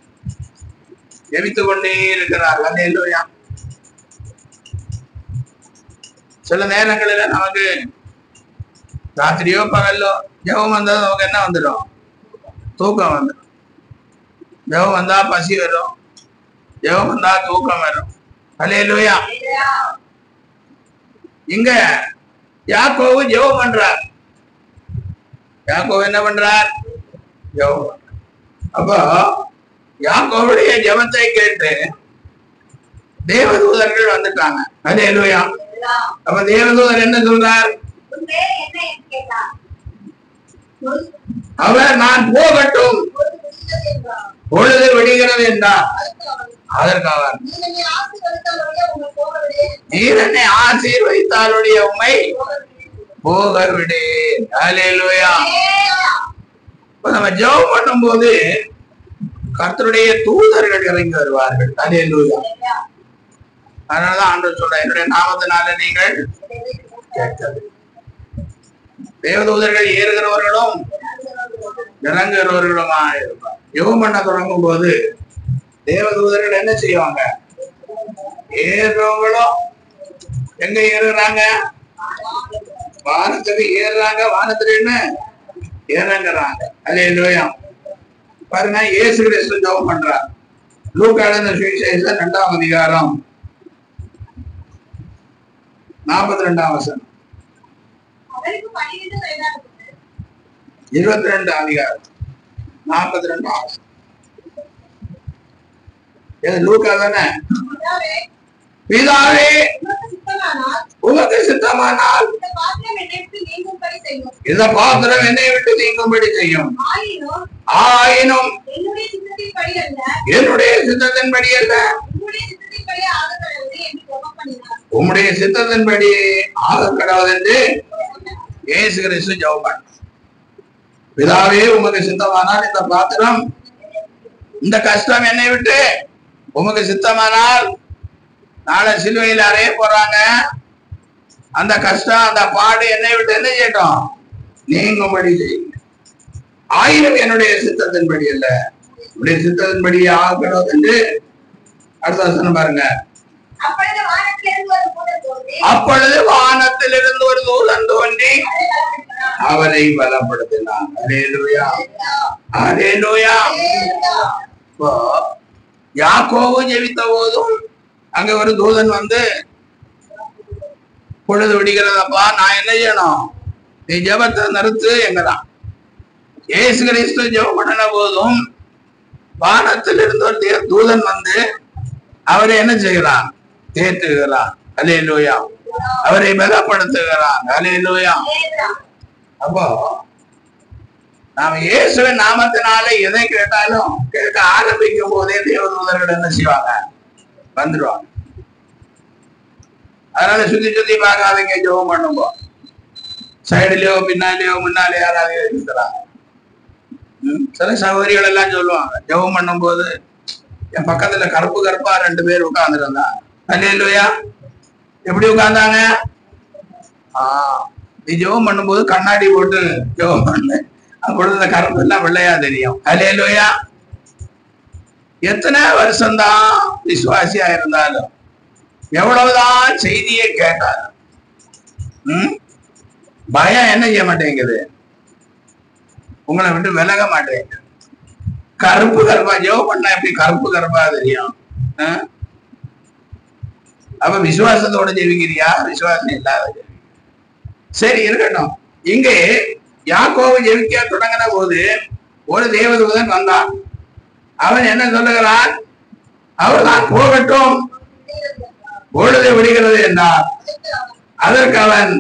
ஜெபித்துக் கொண்டே இருக்கிறார். அல்லேலூயா. சில நேரங்களில நமக்கு ராத்திரியோ பகல்லோ ஜெபம் வந்தா நமக்கு என்ன வந்துடும்? தூக்கம் வந்துடும். ஜெபம் வந்தா பசி வரும், ஜெபம் வந்தா தூக்கம் வரும். அல்லேலூயா. இங்க யாக்கோபு ஜெபம் பண்றார். யாக்கோபு என்ன பண்றார்? ஜெபம் பண்றார். அப்போ யாக்கோபுடைய ஜெபத்தை கேட்டு தேவதூதர்கள் வந்துட்டாங்க. அல்லேலூயா. அப்ப தேவதூதர் என்ன சொல்றார்? அவர் நான் போகட்டும் பொழுது விடுகிறது என்றார். அதற்கு அவர் நீர் என்னை ஆசீர்வதித்தாலுடைய உம்மை போக விடேன். அல்லேலூயா. நம்ம ஜெபம் பண்ணும் போது கர்த்தருடைய தூதர்கள் இறங்கி வருவார்கள். அல்லேலூயா. அதனாலதான் ஆண்டவர் சொல்ற, என்னுடைய நாமத்தினால நீங்கள் கேட்கவில்லை. தேவதூதர்கள் ஏறுகிறவர்களும் இறங்குகிறவர்களுமா இருப்பார். ஜெபம் பண்ண தொடங்கும் போது தேவதூதர்கள் என்ன செய்வாங்க? ஏறுறவங்களும் எங்க ஏறுறாங்க? வானத்துக்கு ஏறுறாங்க. வானத்துல என்ன இறங்குறாங்க. அல்லேலூயா. பாருங்க, இயேசு கிறிஸ்து ஜெபம் பண்றார். லூக்கா எழுதின சுவிசேஷம் 2ஆம் அதிகாரம் 42ஆம் வசனம். 22 அதிகாரம் 42ஆம் வசனம். லூக்கா தானே? பிதாவே உமக்கு சித்தமானால் இந்த பாத்திரம் என்னை விட்டு நீங்கும்படி செய்யும். ஆயினும் என்னுடைய சித்தத்தின்படி அல்ல, உம்முடைய சித்தத்தின்படி ஆக கடவுள் என்று இயேசு கிறிஸ்து ஜெபம் பண்ணார். பிதாவே உமக்கு சித்தமானால் இந்த பாத்திரம், இந்த கஷ்டம் என்னை விட்டு உமக்கு சித்தமானால், நாளை சிலுவையில் அறைய போறாங்க, அந்த கஷ்டம் அந்த பாடு என்னை விட்டு என்ன செய்யட்டும்? நீங்கும்படி செய்யுங்க. ஆயினும் என்னுடைய சித்தத்தின்படி அல்ல, உடைய சித்தத்தின்படி ஆகணும் என்று அடுத்த வசனம் பாருங்க. அப்பொழுது வானத்திலிருந்து ஒரு தூதன் தோன்றி அவரை பலப்படுத்தினார். அல்லேலூயா. அல்லேலூயா. யாக்கோபு ஜெபித்த போதும் அங்க ஒரு தூதன் வந்து, பொழுது விடுகிறதப்பா, நான் என்ன செய்யணும்? நீ ஜெபத்தை நிறுத்து எங்கதான். இயேசு கிறிஸ்து ஜெபம் பண்ணின போதும் வானத்தில் இருந்து ஒரு தூதன் வந்து அவரை என்ன செய்கிறான்? தேற்றுகிறான். அல்லேலூயா. அவரை பலப்படுத்துகிறான். அல்லேலூயா. அப்போ நாம இயேசுவின் நாமத்தினாலே எதை கேட்டாலும் கேட்க ஆரம்பிக்கும் போதே தேவதூதர்கள் என்ன செய்வாங்க? வந்துடுவாங்க. அதனால சுத்தி சுத்தி பார்க்காதீங்க. ஜெபம் பண்ணுவோம். சைடுலயோ பின்னாலேயோ முன்னாலே யாராவது இருக்கிறாங்க. சில சகோதரிகள் எல்லாம் சொல்லுவாங்க, ஜெபம் பண்ணும் போது என் பக்கத்துல கருப்பு கருப்பா 2 பேர் உட்கார்ந்துருந்தாங்க. அல்லேலூயா. எப்படி உட்கார்ந்தாங்க? நீ ஜெபம் பண்ணும்போது கண்ணாடி போட்டு ஜெபம் பண்ணு, அப்பொழுது இந்த கருப்பு எல்லாம் வெள்ளையா தெரியும். அல்லேலூயா. எத்தனை வருஷம்தான் விசுவாசியா இருந்தாலும், எவ்வளவுதான் செய்தியை கேட்டாலும் பயம் என்ன செய்ய மாட்டேங்குது? உங்களை விட்டு விலக மாட்டேங்குது. கருப்பு கருப்பா ஜெபம் பண்ணா எப்படி கருப்பு கருப்பா தெரியும்? அப்ப விசுவாசத்தோட ஜெபிக்கிறியா? விசுவாசம் இல்லாத. சரி, இருக்கட்டும். இங்கே யாக்கோபு ஜெபிக்க தொடங்கின போது ஒரு தேவதூதன் வந்தான். அவன் என்ன சொல்லுகிறான்? அவர்தான் போகட்டும், பொழுது விடுகிறது என்றார். அதற்கு அவன்,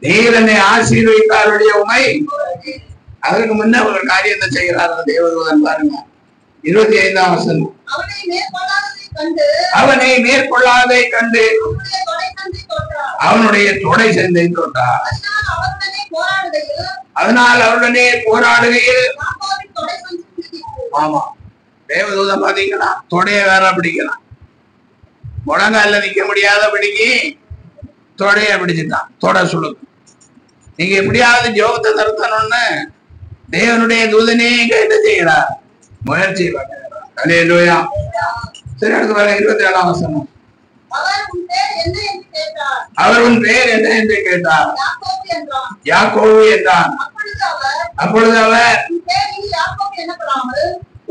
நீர் என்னை ஆசீர்வதித்தாருடைய உமை. அதற்கு முன்ன ஒரு காரியத்தை செய்கிறார் தேவதூதன். பாருங்க 25ஆம் வசனம். அவனை மேற்கொள்ளாதை கண்டு அவனுடைய தொடை செந்தை தொட்டார். அதனால் அவருடனே போராடுகையில், ஆமா தேவதூதன் பாத்தீங்கன்னா தொடைய வேற பிடிக்கலாம். முழங்கால நிக்க முடியாதபடிக்கு தொடைய பிடிச்சுட்டான். தொட சுழுக்கு. நீங்க எப்படியாவது ஜோகத்தை நிறுத்தணும்னு தேவனுடைய தூதனே கேட்டு செய்கிறார், முயற்சி பண்ணுகிறார். அல்லேலூயா. சரி, அடுத்து வர 27ஆம் வசனம். அவர் உன் பேர் என்ன என்று கேட்டார். யாக்கோபு என்றான். அப்பொழுது அவர்,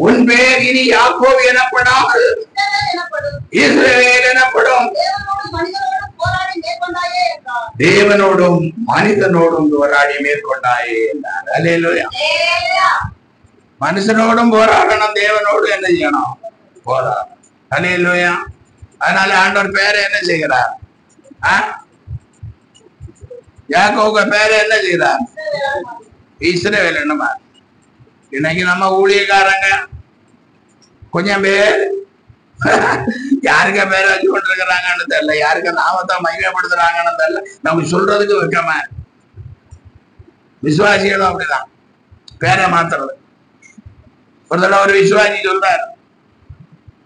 உன் பேர் இனி யாக்கோபு எனப்படாமல் இஸ்ரவேல் எனப்படும். தேவனோடும் மனிதனோடும் போராடி மேற்கொண்டாயே என்றார். அல்லேலூயா. மனுஷனோடும் போராடணும், தேவனோடு என்ன செய்யணும்? போராடணும். அல்லேலூயா. அதனால ஆண்டவர் பேரை என்ன செய்கிறார்? யாக்கோபு பேரை என்ன செய்கிறார்? இஸ்ரவேல். என்னமா இன்னைக்கு நம்ம ஊழியக்காரங்க கொஞ்சம் பேர் யாருக்க பேரை வச்சு கொண்டிருக்கிறாங்கன்னு தெரியல, யாருக்க நாமத்தை மகிமைப்படுத்துறாங்கன்னு தெரியல. நம்ம சொல்றதுக்கு வைக்காம விசுவாசிகளும் அப்படிதான் பேரை மாத்துறது. ஒரு தடவை ஒரு விசுவாசி சொல்றாரு,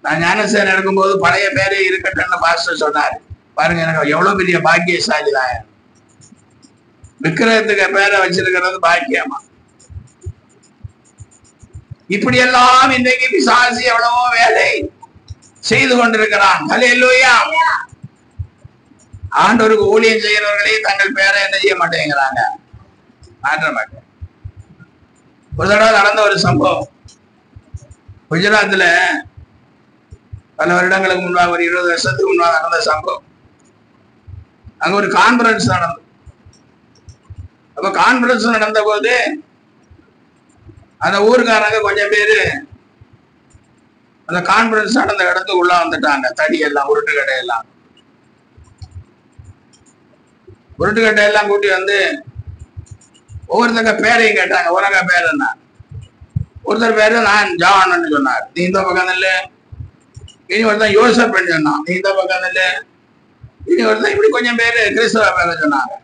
நான் ஞானசேனம் எடுக்கும்போது பழைய பேரே இருக்கட்டும்னு பாஸ்டர் சொன்னாரு. பாருங்க, எனக்கு எவ்வளவு பெரிய பாக்கியசாலி தான். விக்கிரகத்துக்கு பேரை வச்சிருக்கிறது பாக்கியமா. இப்படி எல்லாம் இன்றைக்கு பிசாசு எவ்வளவோ வேலை செய்து கொண்டிருக்கிறான். அல்லேலூயா. ஆண்டவருக்கு ஊழியம் செய்கிறவர்களே தங்கள் பேரை என்ன செய்ய மாட்டேங்கிறாங்க, மாற்ற மாட்டேன். ஒரு தடவை நடந்த ஒரு சம்பவம் குஜராத்ல பல வருடங்களுக்கு முன்பாக, ஒரு 20 வருஷத்துக்கு முன்பாக நடந்த சம்பவம். அங்க ஒரு கான்பரன்ஸ் நடந்தது. அப்ப கான்பரன்ஸ் நடந்த போது அந்த ஊருக்காரங்க கொஞ்சம் பேரு அந்த கான்பரன்ஸ் நடந்த இடத்துக்கு உள்ள வந்துட்டாங்க. தடி எல்லாம், உருட்டுக்கட்டை எல்லாம் கூட்டி வந்து ஒவ்வொருத்தங்க பேரையும் கேட்டாங்க. உலக பேர் என்ன? ஒருத்தர் பேரு நான் ஜான்னு சொன்னார். நீ இந்த பக்கம் இல்ல. இனி ஒருத்தன் யோசப் சொன்னான். நீ இந்த பக்கம் இல்ல. இனி ஒருத்தன் இப்படி கொஞ்சம் பேரு கிறிஸ்தவ பேரை சொன்னாங்க.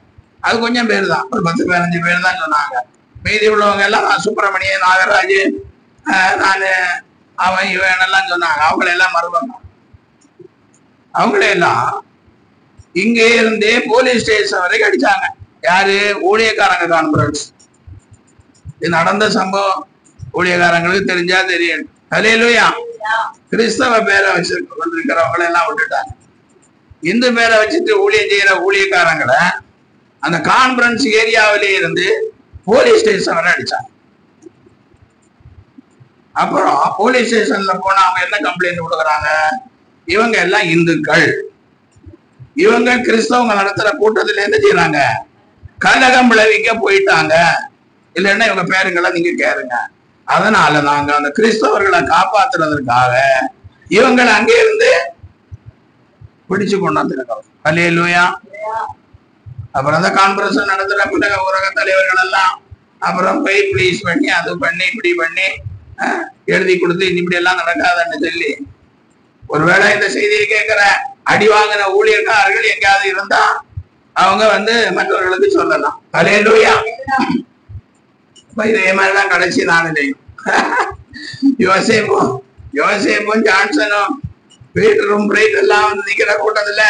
அது கொஞ்சம் பேர் தான், ஒரு 10-15 பேர் தான் சொன்னாங்க. மீதி உள்ளவங்க எல்லாம் நான் சுப்பிரமணியன், நாகராஜ், நான் அவன் இவன் எல்லாம் சொன்னாங்க. அவங்களெல்லாம் மறுபங்க. அவங்களெல்லாம் இங்கே இருந்தே போலீஸ் ஸ்டேஷன் வரைக்கும் அடிச்சாங்க. யாரு? ஊழியக்காரங்க கான்பரன்ஸ். இது நடந்த சம்பவம் ஊழியக்காரங்களுக்கு தெரிஞ்சா தெரியும். அல்லேலூயா. கிறிஸ்தவ பேரை வச்சிருக்க கொண்டிருக்கிறவங்களை எல்லாம் விட்டுட்டாங்க. இந்து பேரை வச்சுட்டு ஊழியம் செய்யற ஊழியக்காரங்களை அந்த கான்பரன்ஸ் ஏரியாவிலே இருந்து போலீஸ் ஸ்டேஷன் வரை அடிச்சாங்க. அப்புறம் போலீஸ் ஸ்டேஷன்ல போனா அவங்க என்ன கம்ப்ளைண்ட் கொடுக்குறாங்க? இவங்க எல்லாம் இந்துக்கள், இவங்க கிறிஸ்தவங்க நடத்துற கூட்டத்துல என்ன செய்யறாங்க? கலகம் விளைவிக்க போயிட்டாங்க. இல்லைன்னா இவங்க பேருங்களை நீங்க கேளுங்க. அதனால நாங்க அந்த கிறிஸ்தவர்களை காப்பாத்துறதுக்காக இவங்களை அங்கே இருந்து பிடிச்சு கொண்டாந்துருக்கோம். அல்லேலூயா. அப்புறம் அந்த கான்பரன்ஸ் நடத்துற உலக தலைவர்கள் எல்லாம் அப்புறம் போய் ப்ளீஸ் பண்ணி அது பண்ணி இப்படி பண்ணி எழுதி கொடுத்து இப்படி எல்லாம் நடக்காதுன்னு சொல்லி, ஒருவேளை இந்த செய்தியை கேட்கிற அடி வாங்கின ஊழியர்கள் எங்கேயாவது இருந்தா அவங்க மற்றவர்களுக்கு சொல்லலாம். அல்லேலூயா. இதே மாதிரிதான் கடைசி நாளிலையும் யோசேப்பும் ஜான்சனும் பீட்டரும் பிரைட் எல்லாம் நிக்கிற கூட்டத்துல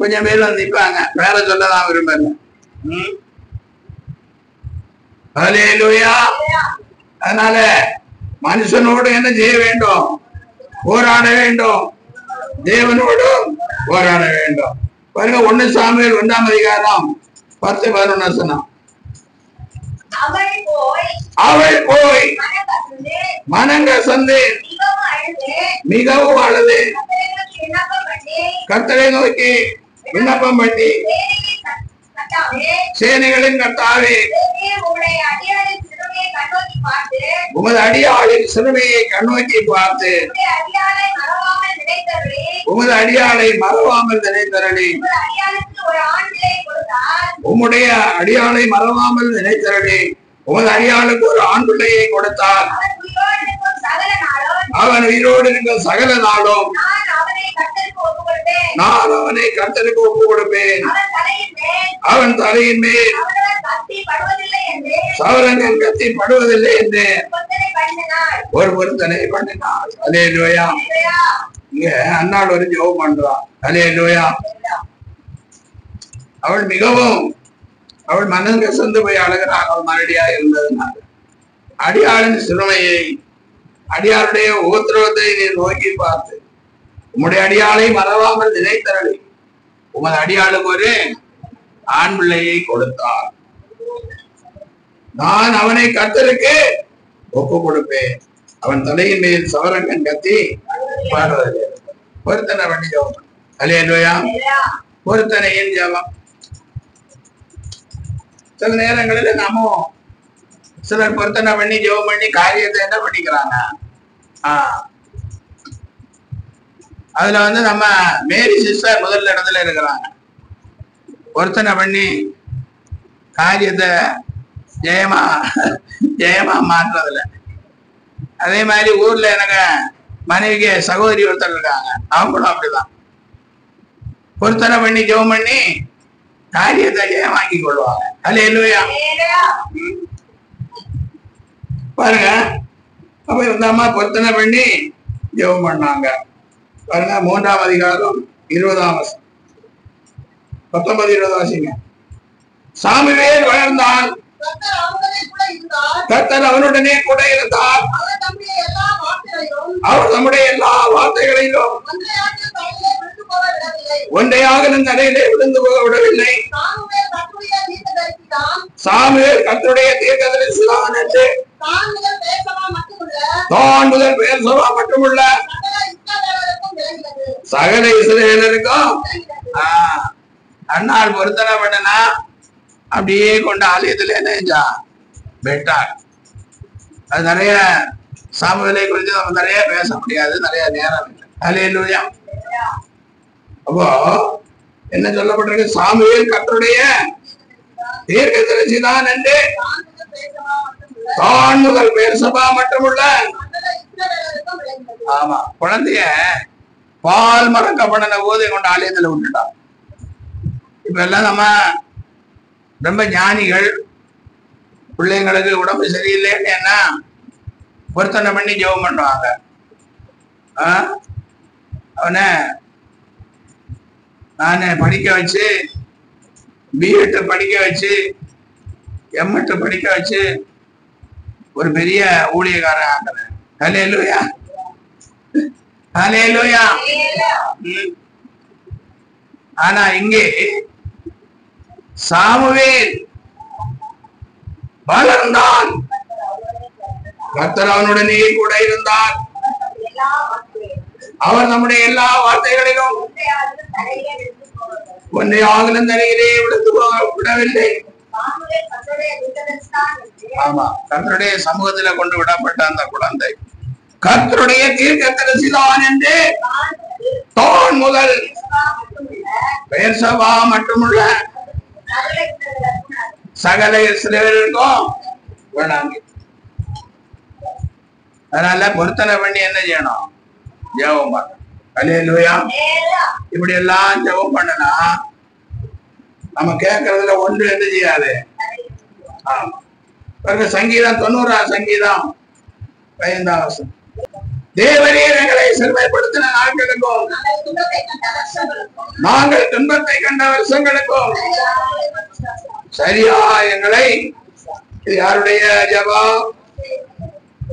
கொஞ்சம் பேர் நிற்பாங்க. வேற சொல்லலாம் விரும்பல. அல்லேலூயா. அதனால மனுஷனோடு என்ன செய்ய வேண்டும்? போராட வேண்டும். தேவனோடும் போராட வேண்டும். பாருங்க 1 சாமுவேல் 1ஆம் அதிகாரம் 10-11 அவள் போய் மனங்கசந்து மிகவும் அழுது கர்த்தரை நோக்கி விண்ணப்பம் பண்ணி, சேனைகளின் கர்த்தாவே, உமது அடியாளின் சிறுமையை கண்ணோக்கி பார்த்து உமது அடியாளை மறவாமல் நினைத்தரடி. உம்முடைய அடியாளை மறவாமல் நினைத்தரடி. உமது அடியாளுக்கு ஒரு ஆண் பிள்ளையை கொடுத்தார். அவன் உயிரோடு இருக்கும் சகல நாளும் நான் அவனை கர்த்தருக்கு ஒப்பு கொடுப்பேன். அவன் தலையின் மேல் சவரங்கள் கத்தி படுவதில்லை என்று ஒரு பொருத்தனை பண்ணினாள். அல்லேலூயா. இங்க அன்னாள் ஒரு ஜெபம் பண்றான். அல்லேலூயா. அவள் மனம் கசந்து போய் அழுகிறாள். அவள் மறுபடியா இருந்ததுனால அடியாளின் சிறுமையை, அடியாருடைய உபத்திரவத்தை நீ நோக்கி பார்த்து உம்முடைய அடியாளை மறவாமல் நினைத்தரடி. உமது அடியாளுக்கு ஒரு ஆண் பிள்ளையை கொடுத்தார். நான் அவனை கர்த்தருக்கு ஒப்பு கொடுப்பேன். அவன் தலையின் மேல் சவரங்கன் கத்தி பாடுவது. பொருத்தனை பண்ணி ஜெபம். அல்லேலூயா. பொருத்தனையின் ஜெபம். சில நேரங்களில் நாம சிலர் பொருத்தனை பண்ணி ஜெபம் பண்ணி காரியத்தை என்ன பண்ணிக்கிறாங்க. அதுல நம்ம மேரி சிஸ்டர் முதல் இடத்துல இருக்கிறாங்க. பொருத்தனை பண்ணி காரியத்தை ஜெயமா மாற்றுறதுல. அதே மாதிரி ஊர்ல எனக்கு மனைவிக்கு சகோதரி ஒருத்தர் இருக்காங்க. அவங்களும் அப்படிதான் பொருத்தனை பண்ணி ஜெபம் பண்ணி காரியத்தை ஜெயமாக்கி கொள்வாங்க. அல்லேலூயா. பாருங்க, அப்ப இந்த அம்மா பொருத்தனை பண்ணி ஜெபம் பண்ணாங்க. பாருங்க 3ஆம் அதிகாரம் 20ஆம் வசனம் 19-20 வாசிங்க. சாமுவேல் வளர்ந்தான். கர்த்தர் அவனுடனே கூட இருந்தார். அவர் நம்முடைய எல்லா வார்த்தைகளிலும் ஒன்றையாக தரையிலே விழுந்து போக விடவில்லை. சாமுவேல் கர்த்தருடைய தீர்க்கதரிசிதான் என்று தான் முதல் பெயர்சபா மட்டுமுள்ள சகல இஸ்ரவேலருக்கும் அண்ணாள் பொருத்தனை பண்ணனா அப்படியே கொண்ட ஆலயத்துல என்ன பெட்டார். அது நிறைய சாமுவேலை குறித்து நம்ம நிறைய பேச முடியாது, நிறைய நேரம் இல்லை. அல்லேலூயா. அப்போ என்ன சொல்லப்பட்டிருக்கு? சாமுவேல் கர்த்தருடைய தீர்க்கதரிசிதான் என்று தான் முதல் பெயர்சபா மட்டுமுள்ள. ஆமா, குழந்தைய பால் மறக்கப்படன போது கொண்ட ஆலயத்துல விட்டுட்டான். இப்ப எல்லாம் நம்ம ரொம்ப ஞானிகள், பிள்ளைங்களுக்கு உடம்பு சரியில்லைன்னு என்ன பொருத்தனை பண்ணி ஜெபம் பண்ணுவாங்க. அவனை நான் படிக்க வச்சு B.Ed படிக்க வச்சு M.Ed படிக்க வச்சு ஒரு பெரிய ஊழியக்காரன் ஆக்குறேன். அல்லேலூயா. அல்லேலூயா. ஆனா இங்கே சாமுவேல் வளர்ந்தான். கர்த்தர் அவனுடனே கூட இருந்தார். அவர் நம்முடைய எல்லா வார்த்தைகளிலும் ஒன்றை ஆகலும் தரையிலே விழுந்து விடவில்லை. ஆமா, கர்த்தருடைய சமூகத்துல கொண்டு விடப்பட்ட அந்த குழந்தை கர்த்தருடைய தீர்க்கதரிசிதான் என்று தோன் முதல் பெயர்சபா மட்டுமுள்ள சகல இஸ்ரவேலருக்கும் வேணாங்க. அதனால பொருத்தனை பண்ணி என்ன செய்யணும்? ஜெபம் பண்ணணும். அல்லேலூயா. இப்படி எல்லாம் ஜெபம் பண்ணனா நம்ம கேட்கறதுல ஒன்று என்ன செய்யாது. சங்கீதம் 90 சங்கீதம் 15 தேவரே எங்களை சிறுமைப்படுத்தின நாட்களுக்கும் நாங்கள் துன்பத்தை கண்ட வருஷங்களுக்கும் சரியா எங்களை. இது யாருடைய ஜெபம்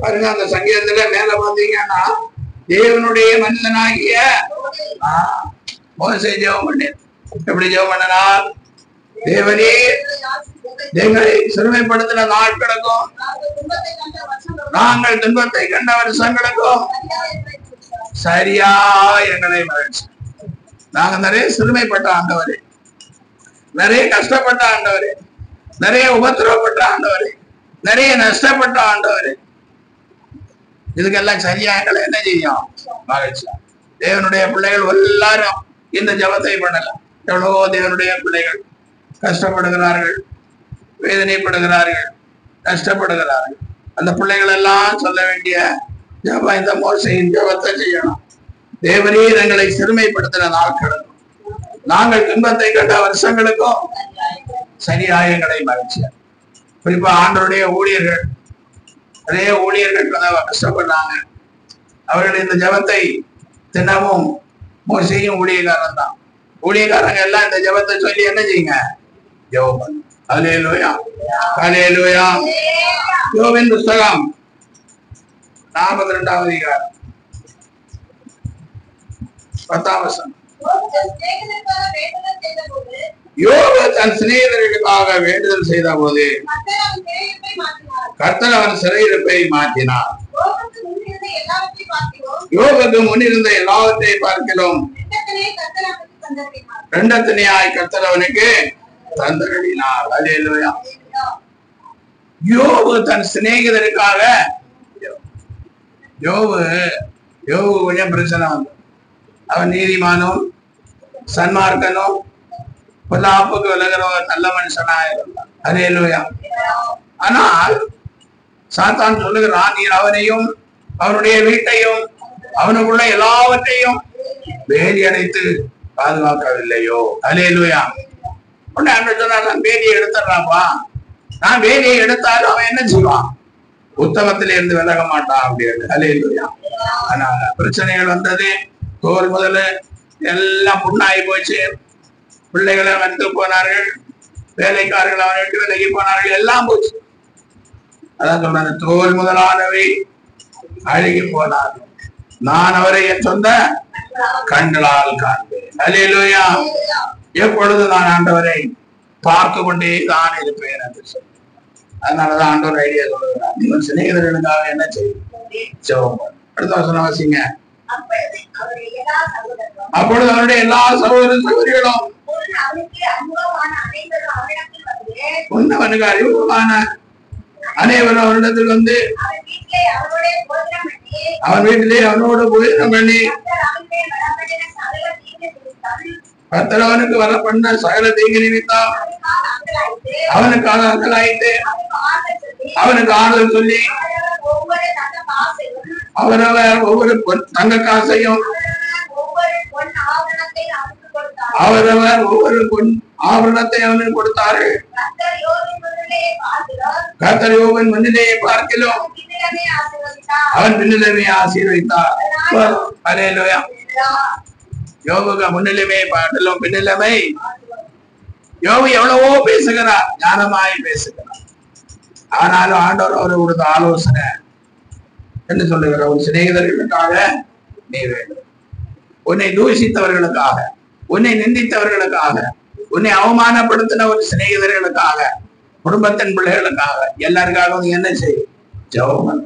பாருங்க. அந்த சங்கீதத்துல மேல பாத்தீங்கன்னா தேவனுடைய மனிதனாகிய மோசே ஜெபம் பண்ணி எப்படி ஜெபம் பண்ணனால், தேவனே எங்களை சிறுமைப்படுத்தின நாட்களுக்கும் நாங்கள் துன்பத்தை கண்ட வருஷங்களுக்கும் சரியா எங்களை மகிழ்ச்சி. நாங்க நிறைய சிறுமைப்பட்ட ஆண்டவரே, நிறைய கஷ்டப்பட்ட ஆண்டவரே, நிறைய உபத்திரவப்பட்ட ஆண்டவரே, நிறைய நஷ்டப்பட்ட ஆண்டவரே, இதுக்கெல்லாம் சரியா எங்களை என்ன செய்யும்? மகிழ்ச்சி. தேவனுடைய பிள்ளைகள் எல்லாரும் இந்த ஜபத்தை பண்ணலாம். எவ்வளவோ தேவனுடைய பிள்ளைகள் கஷ்டப்படுகிறார்கள், வேதனைப்படுகிறார்கள், கஷ்டப்படுகிறார்கள். அந்த பிள்ளைகள் எல்லாம் சொல்ல வேண்டிய ஜபம் இந்த மோசையின் ஜபத்தை செய்யணும். தேவரீர் எங்களை சிறுமைப்படுத்தின நாட்களுக்கும் நாங்கள் துன்பத்தை கண்ட வருஷங்களுக்கும் சரியா எங்களை மகிழ்ச்சியா. குறிப்பா ஆண்டவருடைய ஊழியர்கள், நிறைய ஊழியர்கள் கஷ்டப்படுறாங்க. அவர்கள் இந்த ஜபத்தை தினமும் மோசையும் ஊழியக்காரன் தான். ஊழியக்காரங்க எல்லாம் இந்த ஜபத்தை சொல்லி என்ன செய்யுங்க? ஜெபம் பண்ணு. அல்லேலூயா, அல்லேலூயா. யோபின் புஸ்தகம் 42 அதிகாரம் 10 யோபு தன் சிநேகிதர்களுக்காக வேண்டுதல் செய்த போது கர்த்தர் அவன் சிறையிருப்பை மாற்றினார். யோபுக்கு முன்னிருந்த எல்லாவற்றை பார்க்கிறோம் இரண்டத்தனையாய் கர்த்தர் அவனுக்கு தந்தருளினார். அல்லேலூயா. யோபு தன் சிநேகிதருக்காக யோபு கொஞ்சம் பிரச்சனை வந்து, அவன் நீதிமானும் சன்மார்க்கனும் பொல்லாப்புக்கு விலகிற ஒரு நல்ல மனுஷனாக இருந்தான். அல்லேலூயா. ஆனால் சாத்தான் சொல்லுகிறான், நீர் அவனையும் அவனுடைய வீட்டையும் அவனுக்குள்ள எல்லாவற்றையும் வேலி அடைத்து பாதுகாக்கவில்லையோ. அல்லேலூயா. உடனே அண்ணன் சொன்னா, நான் வேலியை எடுத்துறாப்பா, நான் வேலியை எடுத்தாலும் அவன் என்ன செய்வான்? உத்தமத்தில இருந்து விலக மாட்டான் அப்படின்னு. அல்லேலூயா. அதனால பிரச்சனைகள் வந்தது. தோல் முதல்ல எல்லாம் புண்ணாகி போச்சு. பிள்ளைகளை வந்து போனார்கள், வேலைக்காரர்கள் அவனை விட்டு விலகி போனார்கள், எல்லாம் போச்சு. அதான் சொல்றாங்க, தோல் முதலானவை அழுகி போனார்கள், நான் அவரை என் சொந்த கண்களால் காண்பேன். அல்லேலூயா. எப்பொழுது நான் ஆண்டவரை பார்த்து கொண்டே தான் இருப்பேன் என்று சொல்லி. அதனாலதான் ஆண்டவர் ஐடியா சொல்லுகிறார், நீங்கள் சிநேகிதர்களுக்காக என்ன செய்யும்? ஜெபம். அடுத்த வசனம் வாசிங்க. அப்பொழுது அவருடைய எல்லா சகோதர சகோதரிகளும் அவனுக்கு அறிமுகமான அனைவரும் அவரிடத்தில் வந்து அவன் வீட்டிலே அவனோடு போஜனம் பண்ணி கர்த்தர் அவனுக்கு வர பண்ண சகல தீங்கு நிமித்தம் அவனுக்காக அங்கலாயிட்டு அவனுக்கு ஆறுதல் சொல்லி அவரவர் ஒவ்வொரு தங்க காசையும் அவரவர் ஒவ்வொரு பொன் ஆபரணத்தை அவனுக்கு கொடுத்தார்கள். கர்த்தர் யோபின் முன்னிலையை பார்க்கிலும் அவன் பின்னிலைமை ஆசீர்வதித்தார். அல்லேலூயா. யோபுக்கு முன்னிலைமை பார்க்கிலும் பின்னிலைமை. யோபு எவ்வளவோ பேசுகிறார், ஞானமாய் பேசுகிறார். ஆனாலும் ஆண்டவர் அவரை கொடுத்த ஆலோசனை என்ன சொல்லுகிற, உன் சிநேகிதர்களுக்காக நீ வேண்டும், உன்னை தூஷித்தவர்களுக்காக, உன்னை நிந்தித்தவர்களுக்காக, உன்னை அவமானப்படுத்தின ஒரு சிநேகிதர்களுக்காக, குடும்பத்தின் பிள்ளைகளுக்காக, எல்லாருக்காகவும் என்ன செய்யும்? ஜெபம் பண்ண.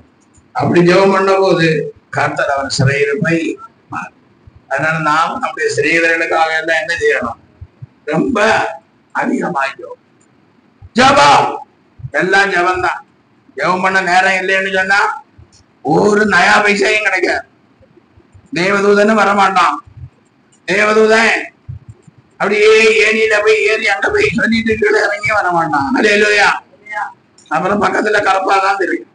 அப்படி ஜெபம் பண்ண போது கர்த்தர் அவன் சிறையிருப்பை. அதனால நாம் நம்முடைய சிநேகிதர்களுக்காக எல்லாம் என்ன செய்யணும்? ரொம்ப அதிகமாகும் ஜெபம். எல்லாம் ஜெபம் தான். ஜெபம் பண்ண நேரம் இல்லைன்னு சொன்னா ஒரு நயா பைசாயும் கிடைக்காது. தேவதூதன்னு வரமாட்டான். தேவதூதன் அப்படியே ஏனியில போய் ஏறி அங்க போய் சொல்லிட்டு கீழே இறங்கி வரமாட்டான். அல்லேலூயா. அப்புறம் பக்கத்துல கருப்பாதான் தெரியும்,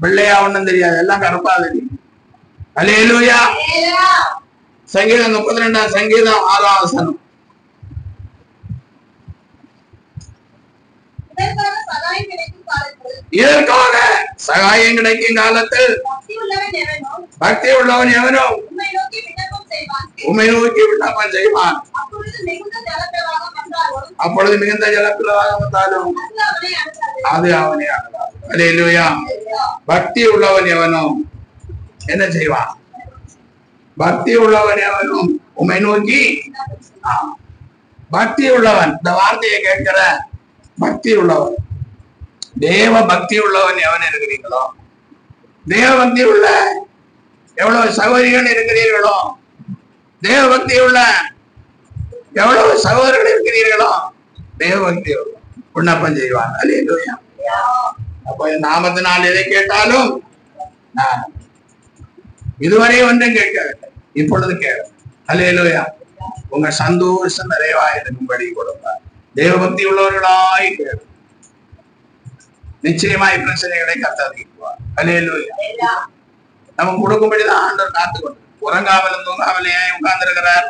பிள்ளையா ஒண்ணும் தெரியாது, எல்லாம் கருப்பா தெரியும். அல்லேலூயா. சங்கீதம் 32 சங்கீதம் 6 வசனம். இதற்காக சகாயம் கிடைக்கும் காலத்தில் பக்தி உள்ளவன் எவனோ உம்மை நோக்கி விண்ணப்பம் செய்வான். அப்பொழுது மிகுந்த ஜலப்பிரவாகம் வந்தாலும் அது அவனை அணுகாது. அல்லேலூயா. பக்தி உள்ளவன் எவனோ என்ன செய்வான்? பக்தி உள்ளவன் எவனும் உம்மை நோக்கி. பக்தி உள்ளவன், இந்த வார்த்தையை கேட்கிற பக்தி உள்ளவன், தேவ பக்தி உள்ளவன் எவன் இருக்கிறீங்களோ, தேவ பக்தி உள்ள எவ்வளவு சகோதரிகள் இருக்கிறீர்களோ, தேவ பக்தி உள்ள எவ்வளவு சகோதரர்கள் இருக்கிறீர்களோ, தேவ பக்தி விண்ணப்பம் செய்வான். அல்லேலூயா. அப்போ நாமத்தினால் எதை கேட்டாலும் நான் இதுவரை ஒன்றும் கேட்கவில்லை, இப்பொழுது கேளு. அல்லேலூயா. உங்க சந்தோஷம் நிறைவாய் இருக்கும்படி கொடுப்பார். தேவ பக்தி உள்ளவர்களாய் கேளு. நிச்சயமாய் பிரச்சனைகளை கத்தாதிக்குவார். அல்லேலூயா. நமக்கு கொடுக்கும்படிதான் ஆண்டவர் காத்துக்கொண்டு உறங்காமலும் தூங்காமலே உட்கார்ந்து இருக்கிறார்.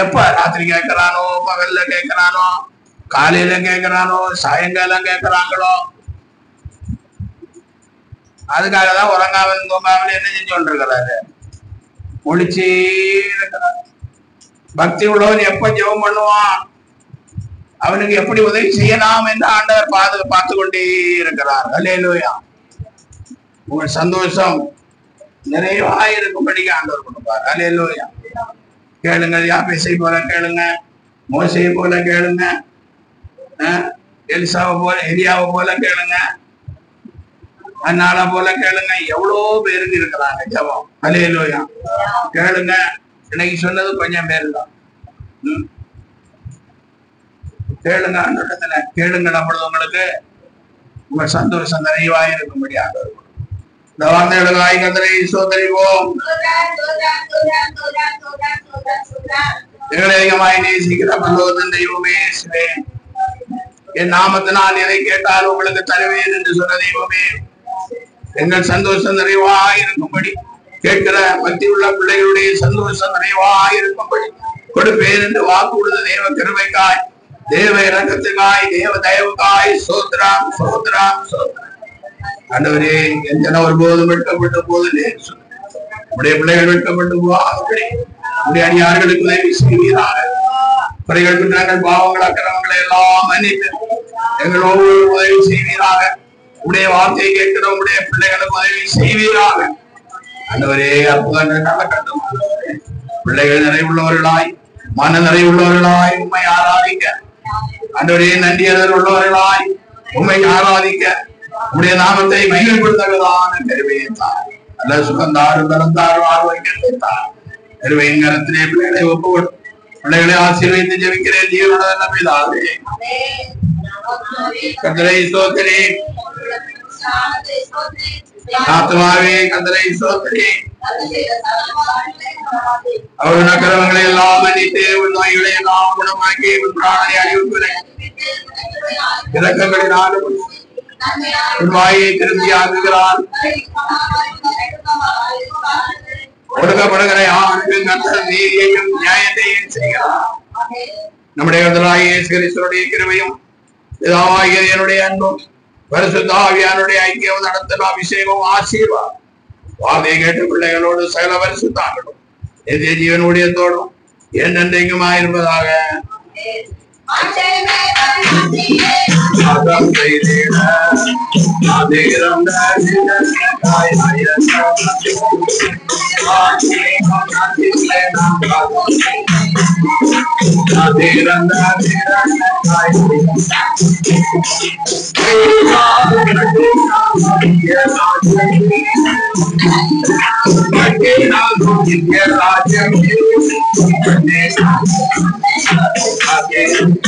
எப்ப ராத்திரி கேட்கிறானோ, பகல்ல கேட்கிறானோ, காலையில கேட்கிறானோ, சாயங்காலம் கேட்கிறாங்களோ, அதுக்காகதான் உறங்காமலும் தூங்காமலே என்ன செஞ்சு கொண்டிருக்கிறாரு? ஒளிச்சே இருக்கிறார். பக்தி உள்ளவன் எப்ப ஜெபம் பண்ணுவான், அவனுக்கு எப்படி உதவி செய்யலாம் என்று ஆண்டவர் பார்த்து கொண்டே இருக்கிறார். அல்லேலூயா. உங்கள் சந்தோஷம் நிறைவாய் இருக்கும்படி ஆண்டவர் கொடுப்பார். அல்லேலூயா. கேளுங்க. யாபேசை போல கேளுங்க, மோசையை போல கேளுங்க, எலிசாவை போல, எலியாவை போல கேளுங்க, அண்ணாளை போல கேளுங்க. எவ்வளோ பேருக்கு இருக்கிறாங்க ஜெபம். அல்லேலூயா. கேளுங்க. இன்னைக்கு சொன்னது கொஞ்சம் பேர் தான். கேளுங்க ஆண்டவரிடத்துல, கேளுங்க. நம்மளது உங்களுக்கு உங்க சந்தோஷம் நிறைவாய் இருக்கும்படி ஆண்டவர் இந்த வார்த்தைகளுக்காய் கர்த்தரை ஸ்தோத்திரிப்போம். எங்களை அதிகமாய் நேசிக்கிற பரலோகத்தின் தெய்வமே, என் நாமத்தினால் எதை கேட்டால் உங்களுக்கு தருவேன் என்று சொன்ன தெய்வமே, எங்கள் சந்தோஷம் நிறைவாய் இருக்கும்படி, கேட்கிற பக்தி உள்ள பிள்ளைகளுடைய சந்தோஷம் நிறைவாய் இருக்கும்படி கொடுப்பேன் என்று வாக்கு கொடுத்த தேவ கிருபைக்காய், தேவ இரக்கத்துக்காய், தேவ தயவுக்காய் சோத்ராம் சோத்ராம் சோத்ராம். ஆண்டவரே, என் ஜனம் ஒருபோதும் வெட்கப்பட்ட போது உடைய பிள்ளைகள் வெட்கப்பட்டு போவார்கள். உடைய அடியார்களுக்கு உதவி செய்வீராக. குறைகள் குற்றங்கள் பாவங்கள் அக்கிரமங்களை எல்லாம் மன்னித்து எங்கள் ஒவ்வொரு உதவி செய்வீராக. உடைய வார்த்தையை கேட்கிற உடைய பிள்ளைகளுக்கு உதவி செய்வீராக. ஆண்டவரே, அற்புதங்கள் நடக்கட்டும். பிள்ளைகள் நிறைவுள்ளவர்களாய், மன நிறைவுள்ளவர்களாய் உண்மை ஆராதிக்க, ஆண்டவரே நன்றியதர் உள்ளவர்களாய் உண்மை ஆராதிக்க, உடைய நாமத்தை மகிழ்ப்படுத்தவதான கருவையத்தார். அல்ல சுகந்தாரும் பிறந்தார் ஆரோக்கியத்தார். கருவையின் கரத்திலே பிள்ளைகளை ஒப்புக்கொண்டு பிள்ளைகளை ஆசீர்வதித்து ஜெபிக்கிறேன். ஜீவனுள்ள நம்பிதாவே. கர்த்தரை ஸ்தோத்திரி. ஆத்மாவே கர்த்தரை ஸ்தோத்திரி. அவர் நகரங்களை எல்லாம் மன்னித்து உன் நோய்களை எல்லாம் குணமாக்கி உன் பிராணனை அழிவுகளை இறக்கங்களினாலும் உன் வாயை திரும்பி ஆக்குகிறார். ஒடுக்கப்படுகிற யாருக்கும் கர்த்தர் நீதியையும் நியாயத்தையும் செய்கிறார். நம்முடைய கர்த்தராகிய இயேசு கிறிஸ்துவினுடைய கிருபையும் பிதாவாகிய என்னுடைய அன்பும் பரிசுத்த ஆவியானுடைய ஐக்கியம் நடத்தல் அபிஷேகம் ஆசீர்வாதம் வார்த்தையை கேட்டு பிள்ளைகளோடு சகல பரிசுத்தாங்களும் நித்திய ஜீவன் ஊழியத்தோடும் என்றென்றைக்குமாயிருப்பதாக. Again,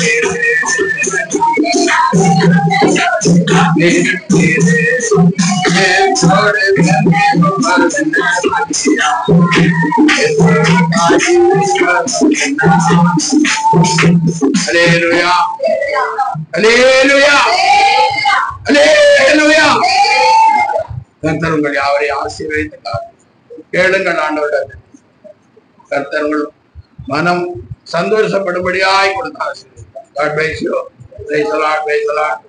Hallelujah. Hallelujah. Hallelujah. கர்த்தர் உங்கள் யாவரை ஆசீர்வதித்தார். கேளுங்கள் ஆண்டவரிடம். கர்த்தர் உங்கள் மனம் சந்தோஷப்படும்படியாய் கொடுத்தார். God bless you. Praise the Lord. Praise the Lord.